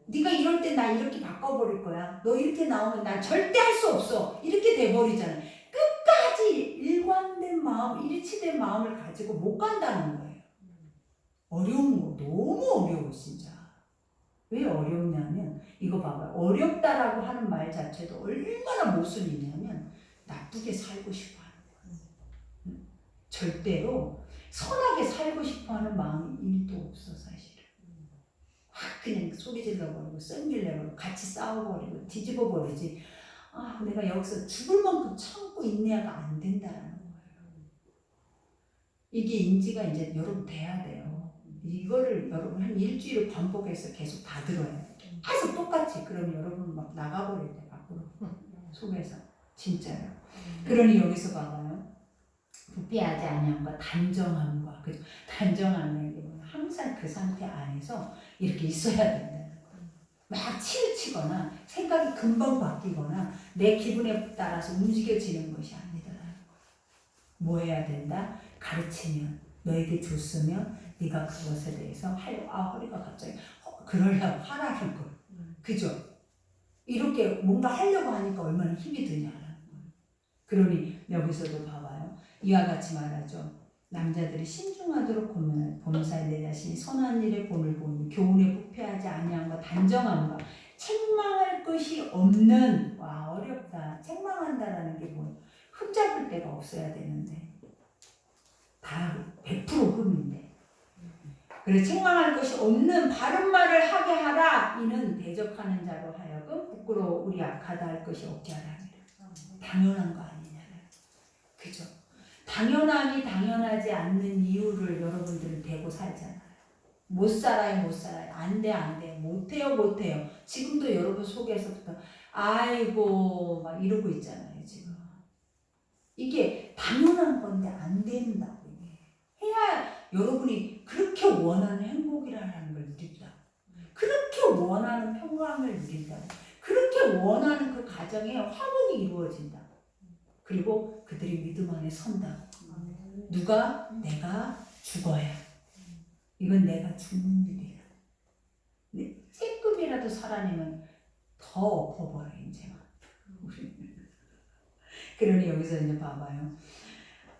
네가 이럴 때 나 이렇게 바꿔버릴 거야. 너 이렇게 나오면 난 절대 할 수 없어. 이렇게 돼버리잖아. 끝까지 일관된 마음, 일치된 마음을 가지고 못 간다는 거예요. 어려운 거 너무 어려워 진짜. 왜 어렵냐면 이거 봐봐요. 어렵다라고 하는 말 자체도 얼마나 모순이냐면 나쁘게 살고 싶어 하는 거예요. 절대로 선하게 살고 싶어 하는 마음이 1도 없어 사실은. 확 그냥 소리 질러버리고 쌩질내버리고 같이 싸워버리고 뒤집어버리지. 아 내가 여기서 죽을 만큼 참고 인내가 안 된다라는 거예요. 이게 인지가 이제 여러분 돼야 돼요. 이거를 여러분 한 일주일을 반복해서 계속 다 들어야 돼요. 계속 똑같이. 그럼 여러분 막 나가버릴 때 밖으로 속에서 진짜요. 그러니 여기서 봐봐요. 부패하지 아니함과 단정함과 그죠? 단정함은 게 뭐냐? 항상 그 상태 안에서 이렇게 있어야 된다는 거예요. 막 치우치거나 생각이 금방 바뀌거나 내 기분에 따라서 움직여지는 것이 아니다라는 거예요. 뭐 해야 된다? 가르치면 너에게 줬으면 네가 그것에 대해서 허리가 갑자기 그러려고 하라는 거예요. 그죠? 이렇게 뭔가 하려고 하니까 얼마나 힘이 드냐라는 거예요. 그러니 여기서도 봐봐요. 이와 같이 말하죠. 남자들이 신중하도록 범사에 내 자신이 선한 일에 본을 보니 교훈에 부패하지 아니함과 단정함과 책망할 것이 없는. 와 어렵다. 책망한다라는 게 뭐예요? 흠잡을 데가 없어야 되는데 다 100% 흠인데. 그래서 책망할 것이 없는 바른 말을 하게 하라. 이는 대적하는 자로 하여금 부끄러워 우리 악하다 할 것이 없게 하라. 당연한 거 아니냐. 그죠? 당연함이 당연하지 않는 이유를 여러분들은 대고 살잖아요. 못 살아요, 못 살아요. 안 돼, 안 돼. 못 해요, 못 해요. 지금도 여러분 속에서부터 아이고 막 이러고 있잖아요, 지금. 이게 당연한 건데 안 된다고. 이게. 해야 여러분이 그렇게 원하는 행복이라는 걸 누린다. 그렇게 원하는 평강을 누린다. 그렇게 원하는 그 가정에 화목이 이루어진다. 그리고 그들이 믿음 안에 선다. 누가? 내가 죽어야. 이건 내가 죽는 일이야. 조금이라도 살아내면 더 엎어버려 이제는. 그러니 여기서 이제 봐봐요.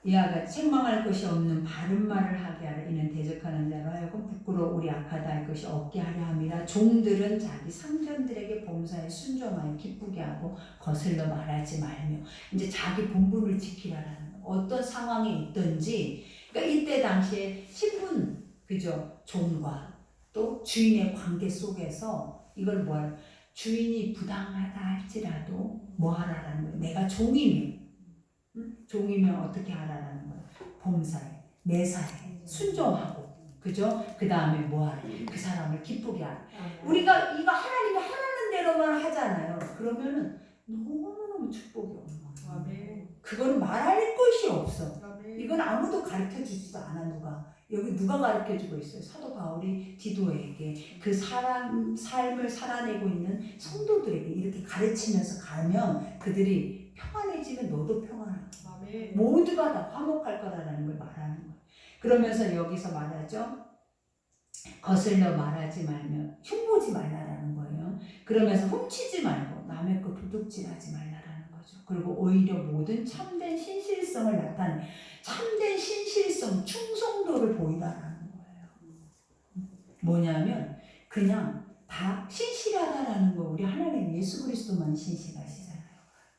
이와 같이 책망할 것이 없는 바른 말을 하게 하라. 이는 대적하는 자로 하여금 부끄러워 우리 악하다 할 것이 없게 하려 함이라. 종들은 자기 상전들에게 범사에 순종하여 기쁘게 하고 거슬러 말하지 말며. 이제 자기 본분을 지키라라는 거. 어떤 상황에 있든지. 그러니까 이때 당시에 신분, 그죠? 종과 또 주인의 관계 속에서 이걸 뭐야? 주인이 부당하다 할지라도 뭐 하라라는 거예요. 내가 종이면. 종이면 어떻게 하라는 거예요? 범사에, 매사에 순종하고, 그죠? 그 다음에 뭐 하라? 그 사람을 기쁘게 하라. 우리가 이거 하나님이 하라는 대로만 하잖아요. 그러면은 너무너무 축복이 오는 거예요. 그건 말할 것이 없어. 이건 아무도 가르쳐 주지도 않아. 여기 누가 가르쳐 주고 있어요? 사도 바울이 디도에게 그 삶을 살아내고 있는 성도들에게 이렇게 가르치면서 가면 그들이 평안해지면 너도 평안하고 모두가 다 화목할 거라는 걸 말하는 거예요. 그러면서 여기서 말하죠. 거슬러 말하지 말며 흉보지 말라라는 거예요. 그러면서 훔치지 말고 남의 거 도둑질하지 말라라는 거죠. 그리고 오히려 모든 참된 신실성을 나타내 참된 신실성, 충성도를 보이라라는 거예요. 뭐냐면 그냥 다 신실하다라는 거. 우리 하나님 예수 그리스도만 신실하시잖아요.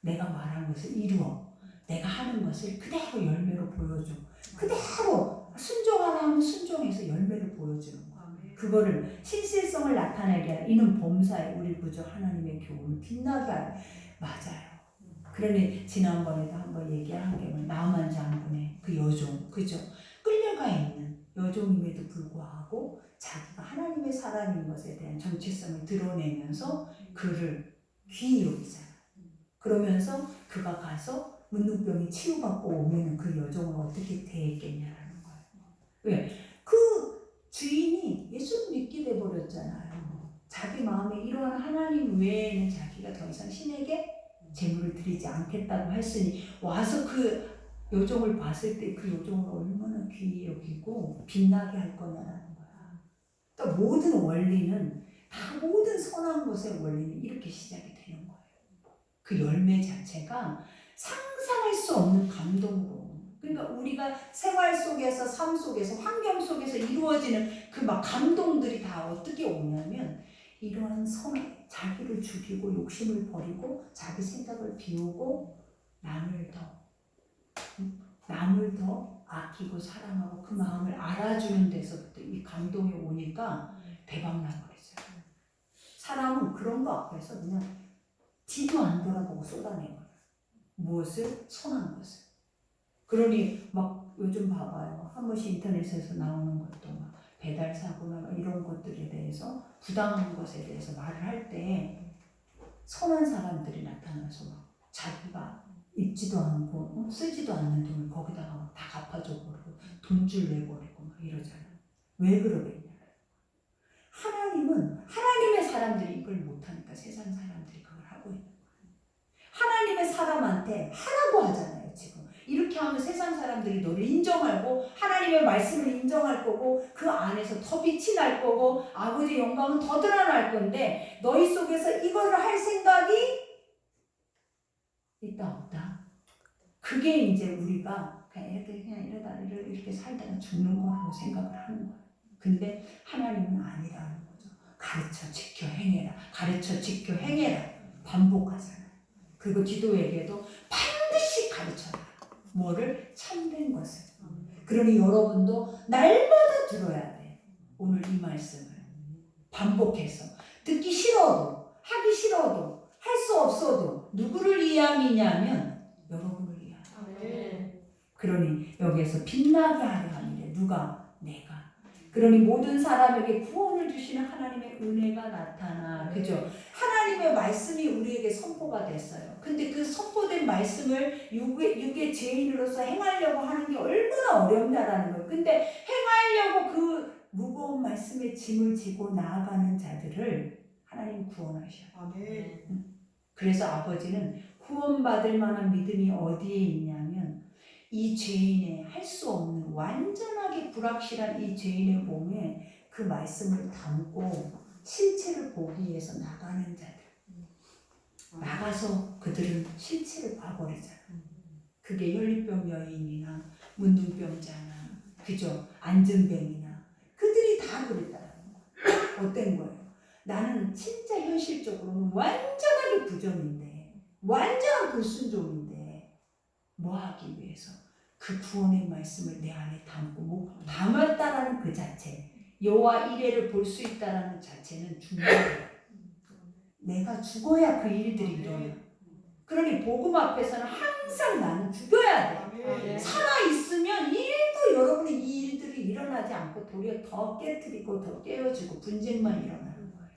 내가 말한 것을 이루어. 내가 하는 것을 그대로 열매로 보여줘. 그대로 순종하라 하면 순종해서 열매를 보여주는 거야. 그거를 신실성을 나타내게 하라. 이는 범사에 우리 구주 하나님의 교훈을 빛나게 하라. 맞아요. 그러니 지난번에도 한번 얘기한 게 나만 장군의 그 여종, 그죠? 끌려가 있는 여종임에도 불구하고 자기가 하나님의 사람인 것에 대한 정체성을 드러내면서 그를 귀히 여기잖아. 그러면서 그가 가서 문둥병이 치유받고 오면 그 여종을 어떻게 대했겠냐라는 거예요. 왜? 그 주인이 예수를 믿게 돼버렸잖아요. 자기 마음에 이러한 하나님 외에는 자기가 더 이상 신에게 제물을 드리지 않겠다고 했으니 와서 그 여종을 봤을 때 그 여종을 얼마나 귀히 여기고 빛나게 할 거냐라는 거야. 그러니까 모든 원리는 다 모든 선한 것의 원리는 이렇게 시작이 되는 거예요. 그 열매 자체가 상상할 수 없는 감동으로. 그러니까 우리가 생활 속에서 삶 속에서 환경 속에서 이루어지는 그 막 감동들이 다 어떻게 오냐면 이러한 자기를 죽이고 욕심을 버리고 자기 생각을 비우고 남을 더 아끼고 사랑하고 그 마음을 알아주는 데서부터 이 감동이 오니까 대박 나버리죠. 사람은 그런 거 앞에서 그냥 뒤도 안 돌아보고 쏟아내거예요. 무엇을? 선한 것을. 그러니 막 요즘 봐봐요. 한 번씩 인터넷에서 나오는 것도 막 배달 사고나 이런 것들에 대해서 부당한 것에 대해서 말을 할 때 선한 사람들이 나타나서 막 자기가 입지도 않고 쓰지도 않는 돈을 거기다가 다 갚아줘 버리고 돈줄 내버리고 막 이러잖아요. 왜 그러겠냐? 하나님의 사람들이 이걸 못하니까 세상 사람들이 그걸 하고 있는 거예요. 하나님의 사람한테 하라고 하잖아요. 지금 이렇게 하면 세상 사람들이 너를 인정하고 하나님의 말씀을 인정할 거고 그 안에서 더 빛이 날 거고 아버지의 영광은 더 드러날 건데 너희 속에서 이거를 할 생각이 있다 없다. 그게 이제 우리가 그냥 이렇게 살다가 죽는 거라고 생각을 하는 거예요. 근데 하나님은 아니라는 거죠. 가르쳐 지켜 행해라. 가르쳐 지켜 행해라. 반복하잖아요. 그리고 디도에게도 반드시 가르쳐라. 뭐를? 참된 것을. 그러니 여러분도 날마다 들어야 돼. 오늘 이 말씀을 반복해서 듣기 싫어도 하기 싫어도 할 수 없어도 누구를 위함이냐면 여러분을 위함. 그러니 여기에서 빛나게 하려 하니래. 누가? 내가. 그러니 모든 사람에게 구원을 주시는 하나님의 은혜가 나타나. 그죠? 하나님의 말씀이 우리에게 선포가 됐어요. 근데 그 선포된 말씀을 육의 죄인으로서 행하려고 하는 게 얼마나 어렵냐라는 거예요. 근데 행하려고 그 무거운 말씀의 짐을 지고 나아가는 자들을 하나님 구원하셔요. 아멘. 그래서 아버지는 구원받을 만한 믿음이 어디에 있냐면 이 죄인의 할 수 없는 완전하게 불확실한 이 죄인의 몸에 그 말씀을 담고 실체를 보기 위해서 나가는 자들. 나가서 그들은 실체를 봐버리잖아. 그게 혈류병 여인이나 문둥병자나 그죠? 안전뱅이나 그들이 다 그랬다는 거야. 어떤 거예요? 나는 진짜 현실적으로는 완전하게 부정인데 완전한 불순종인데 뭐 하기 위해서? 그 구원의 말씀을 내 안에 담고 담았다라는 그 자체, 여호와 이레를 볼 수 있다라는 자체는 중요해요. 내가 죽어야 그 일들이 일어나. 그러니 복음 앞에서는 항상 나는 죽어야 돼. 살아있으면 일도 여러분의 이 일들이 일어나지 않고 도리어 더 깨트리고 더 깨어지고 분쟁만 일어나는 거예요.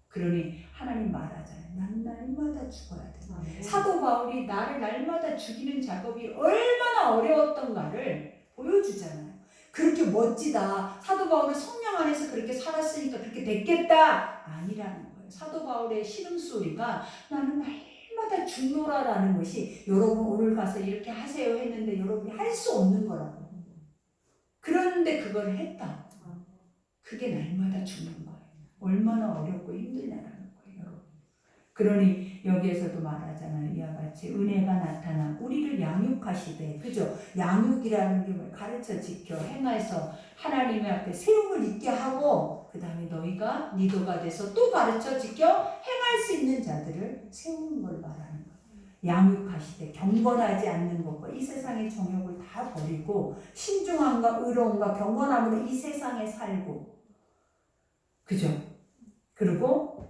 그러니 하나님 말하잖아요. 나는 날마다 죽어야 돼. 사도 바울이 나를 날마다 죽이는 작업이 얼마나 어려웠던가를 보여주잖아요. 그렇게 멋지다. 사도 바울은 성령 안에서 그렇게 살았으니까 그렇게 됐겠다. 아니라는 거예요. 사도 바울의 신음소리가 나는 날마다 죽노라라는 것이 여러분 오늘 가서 이렇게 하세요 했는데 여러분이 할 수 없는 거라고. 그런데 그걸 했다. 그게 날마다 죽는 거예요. 얼마나 어렵고 힘들냐라는 거예요, 여러분. 그러니 여기에서도 말하잖아요. 이와 같이 은혜가 나타나 우리를 양육하시되, 그죠? 양육이라는 게 뭘 가르쳐 지켜 행해서 하나님의 앞에 세움을 있게 하고 그 다음에 너희가 리더가 돼서 또 가르쳐 지켜 행할 수 있는 자들을 세우는 걸 말하는 거예요. 양육하시되 경건하지 않는 것과 이 세상의 정욕을 다 버리고 신중함과 의로움과 경건함으로 이 세상에 살고 그죠? 그리고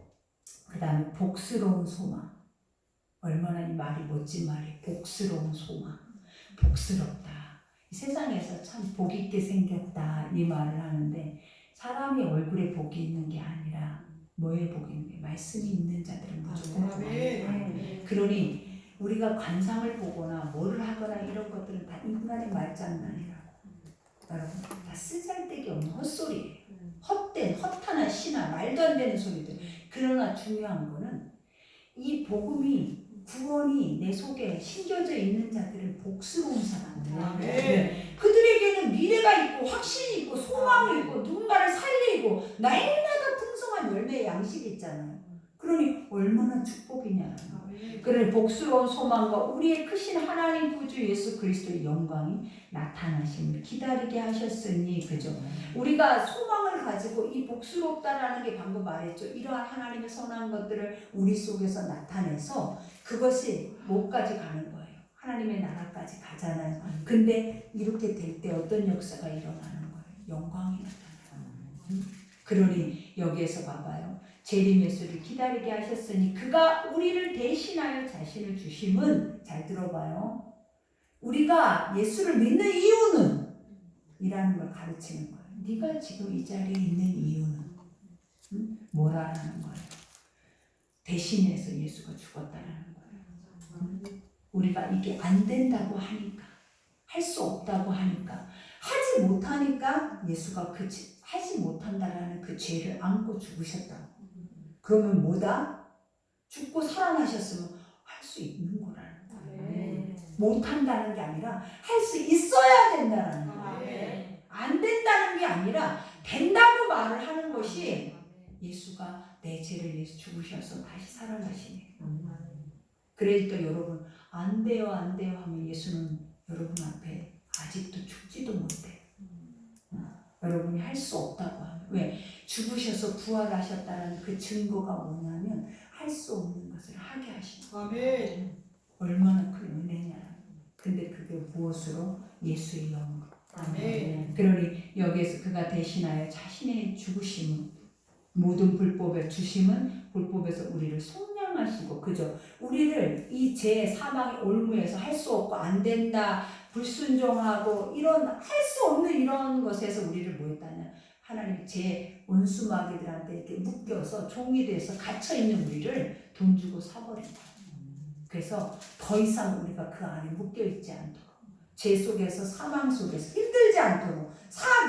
그 다음에 복스러운 소망. 얼마나 이 말이 멋진 말이에요. 복스러운 소망. 복스럽다. 이 세상에서 참 복 있게 생겼다 이 말을 하는데 사람이 얼굴에 복이 있는 게 아니라 뭐에 복이 있는 게 말씀이 있는 자들은 무조건 복. 그러니 우리가 관상을 보거나 뭐를 하거나 이런 것들은 다 인간의 말장난이라고. 여러분 다 쓰잘데기 없는 헛소리예요. 헛된 헛하나 시나 말도 안 되는 소리들. 그러나 중요한 거는 이 복음이 구원이 내 속에 심겨져 있는 자들은 복스러운 사람들. 네. 그들에게는 미래가 있고 확신이 있고 소망이 있고 누군가를 살리고 날마다 풍성한 열매의 양식이 있잖아요. 그러니 얼마나 축복이냐는 거예요. 그래 복스러운 소망과 우리의 크신 하나님 구주 예수 그리스도의 영광이 나타나심을 기다리게 하셨으니 그죠? 우리가 소망을 가지고 이 복스럽다라는 게 방금 말했죠. 이러한 하나님의 선한 것들을 우리 속에서 나타내서 그것이 뭐까지 가는 거예요? 하나님의 나라까지 가잖아요. 근데 이렇게 될 때 어떤 역사가 일어나는 거예요? 영광이 나타나요. 그러니 여기에서 봐봐요. 재림 예수를 기다리게 하셨으니 그가 우리를 대신하여 자신을 주심은 잘 들어봐요. 우리가 예수를 믿는 이유는 이라는 걸 가르치는 거예요. 네가 지금 이 자리에 있는 이유는 뭐라는 거예요? 대신해서 예수가 죽었다라는 거예요. 우리가 이게 안 된다고 하니까 할 수 없다고 하니까 하지 못하니까 예수가 하지 못한다라는 그 죄를 안고 죽으셨다. 그러면 뭐다? 죽고 살아나셨으면 할 수 있는 거라는 거예요. 못한다는 게 아니라 할 수 있어야 된다는 거예요. 안 된다는 게 아니라 된다고 말을 하는 것이 예수가 내 죄를 위해서 죽으셔서 다시 살아나시네요. 그러니까 여러분 안 돼요 안 돼요 하면 예수는 여러분 앞에 아직도 죽지도 못해요. 여러분이 할 수 없다고 하면 왜? 죽으셔서 부활하셨다는 그 증거가 뭐냐면 할 수 없는 것을 하게 하시는 거예요. 얼마나 큰 은혜냐. 근데 그게 무엇으로? 예수의 영광. 그러니 여기에서 그가 대신하여 자신의 죽으심은 모든 불법의 주심은 불법에서 우리를 속량하시고 그죠? 우리를 이 죄 사망의 올무에서 할 수 없고 안 된다 불순종하고 이런 할 수 없는 이런 것에서 우리를 뭐 했다냐 하나님 제 원수 마귀들한테 이렇게 묶여서 종이 돼서 갇혀 있는 우리를 돈 주고 사버린다. 그래서 더 이상 우리가 그 안에 묶여 있지 않도록 죄 속에서 사망 속에서 힘들지 않도록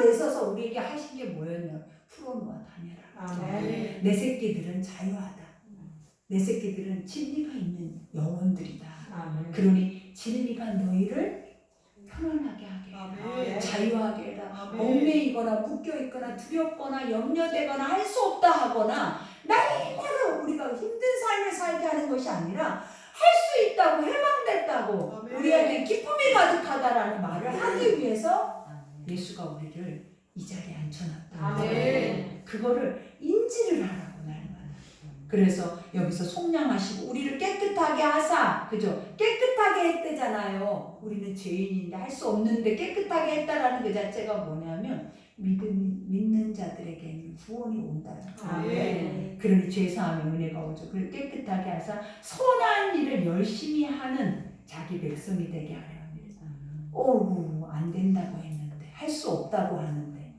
내서서 우리에게 하신 게 뭐였냐? 풀어놓아 다녀라. 내 새끼들은 자유하다. 내 새끼들은 진리가 있는 영혼들이다. 그러니 진리가 너희를 편안하게 하게 해라. 자유하게 해라. 얽매이거나 묶여있거나 두렵거나 염려되거나 할 수 없다 하거나 날마다 우리가 힘든 삶을 살게 하는 것이 아니라 할 수 있다고 해방됐다고 우리에게 기쁨이 가득하다라는 말을 하기 위해서 예수가 우리를 이 자리에 앉혀놨다. 그거를 인지를 하라고 날마다. 그래서 여기서 속량하시고 우리를 깨끗하게 하사, 그죠? 깨끗하게 했대잖아요. 우리는 죄인인데 할 수 없는데 깨끗하게 했다라는 그 자체가 뭐냐면 믿는 자들에게는 구원이 온다는 거예요. 그러니 죄사함의 은혜가 오죠. 그리고 깨끗하게 하사 선한 일을 열심히 하는 자기 백성이 되게 하려 합니다. 안 된다고 했는데 할 수 없다고 하는데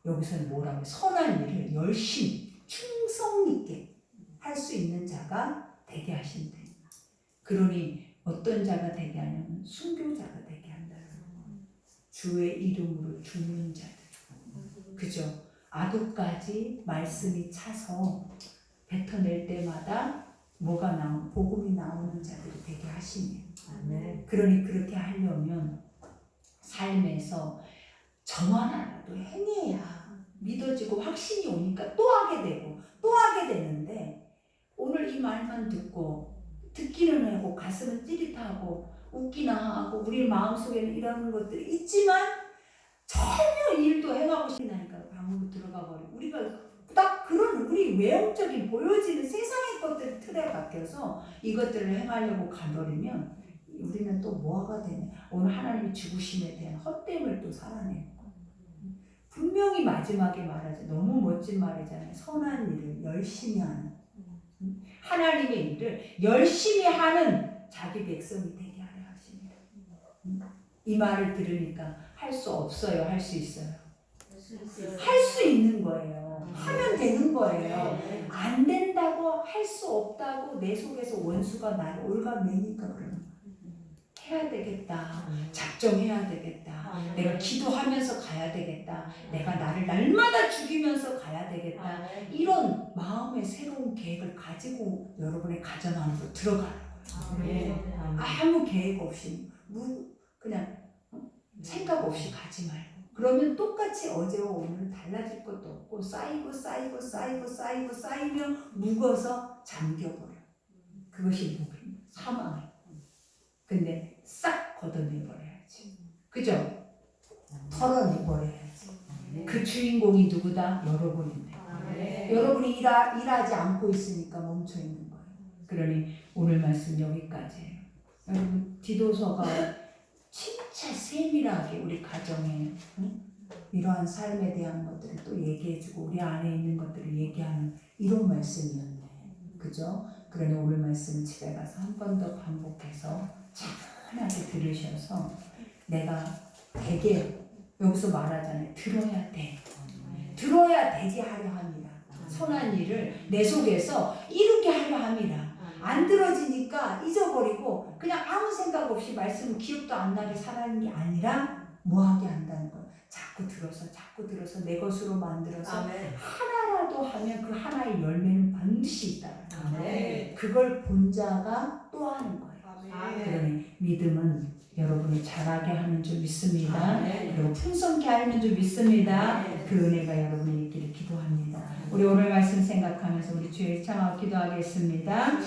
여기서는 뭐라고 해요? 선한 일을 열심히 충성 있게 할 수 있는 자가 되게 하신대. 그러니 어떤 자가 되게 하냐면 순교자가 되게 한다는 거예요. 주의 이름으로 죽는 자들. 그죠? 아두까지 말씀이 차서 뱉어낼 때마다 뭐가 복음이 나오는 자들이 되게 하시네요. 그러니 그렇게 하려면 삶에서 점 하나라도 행해야 믿어지고 확신이 오니까 또 하게 되고 또 하게 되는데 오늘 이 말만 듣고 듣기는 하고 가슴은 찌릿하고 웃기나 하고 우리 마음속에는 이런 것들이 있지만 전혀 일도 행하고 싶나니까 방으로 들어가 버리고 우리가 딱 그런 우리 외형적인 보여지는 세상의 것들 틀에 박혀서 이것들을 행하려고 가버리면 우리는 또 뭐가 되냐 오늘 하나님이 죽으심에 대한 헛됨을 또 살아내고 분명히 마지막에 말하죠. 너무 멋진 말이잖아요. 선한 일을 열심히 하는, 하나님의 일을 열심히 하는 자기 백성이 되게 하려 하십니다. 이 말을 들으니까 할 수 없어요? 할 수 있어요? 할 수 있는 거예요. 하면 되는 거예요. 안 된다고, 할 수 없다고 내 속에서 원수가 나를 올가매니까 그러는 거예요. 해야 되겠다. 작정해야 되겠다. 내가 기도하면서 가야 되겠다. 내가 나를 날마다 죽이면서 가야 되겠다. 이런 마음의 새로운 계획을 가지고 여러분의 가정 안으로 들어가는 거예요. 아무 계획 없이 그냥 생각 없이 가지 말고. 그러면 똑같이 어제와 오늘 달라질 것도 없고 쌓이고 쌓이면 묵어서 잠겨버려. 그것이 사망이에요. 근데 싹 걷어내버려야지. 그죠? 털어내버려야지. 그 주인공이 누구다? 여러분인데. 여러분이 일하지 않고 있으니까 멈춰있는 거예요. 그러니 오늘 말씀 여기까지예요. 여러분 디도서가 진짜 세밀하게 우리 가정에 이러한 삶에 대한 것들을 또 얘기해주고 우리 안에 있는 것들을 얘기하는 이런 말씀이었네. 그죠? 그러니 오늘 말씀 집에 가서 한 번 더 반복해서 차분하게 들으셔서 내가 되게 여기서 말하잖아요. 들어야 돼. 들어야 되게 하려 합니다. 선한 일을 내 속에서 이루게 하려 합니다. 안 들어지니까 잊어버리고 그냥 아무 생각 없이 말씀 기억도 안 나게 살아가는 게 아니라 뭐하게 한다는 거예요. 자꾸 들어서 내 것으로 만들어서 하나라도 하면 그 하나의 열매는 반드시 있다. 그걸 본 자가 또 하는 거예요. 그러니 믿음은 여러분이 잘하게 하는 줄 믿습니다. 그리고 풍성케 하는 줄 믿습니다. 그 은혜가 여러분이 있기를 기도합니다. 우리 오늘 말씀 생각하면서 우리 주의 청하고 기도하겠습니다.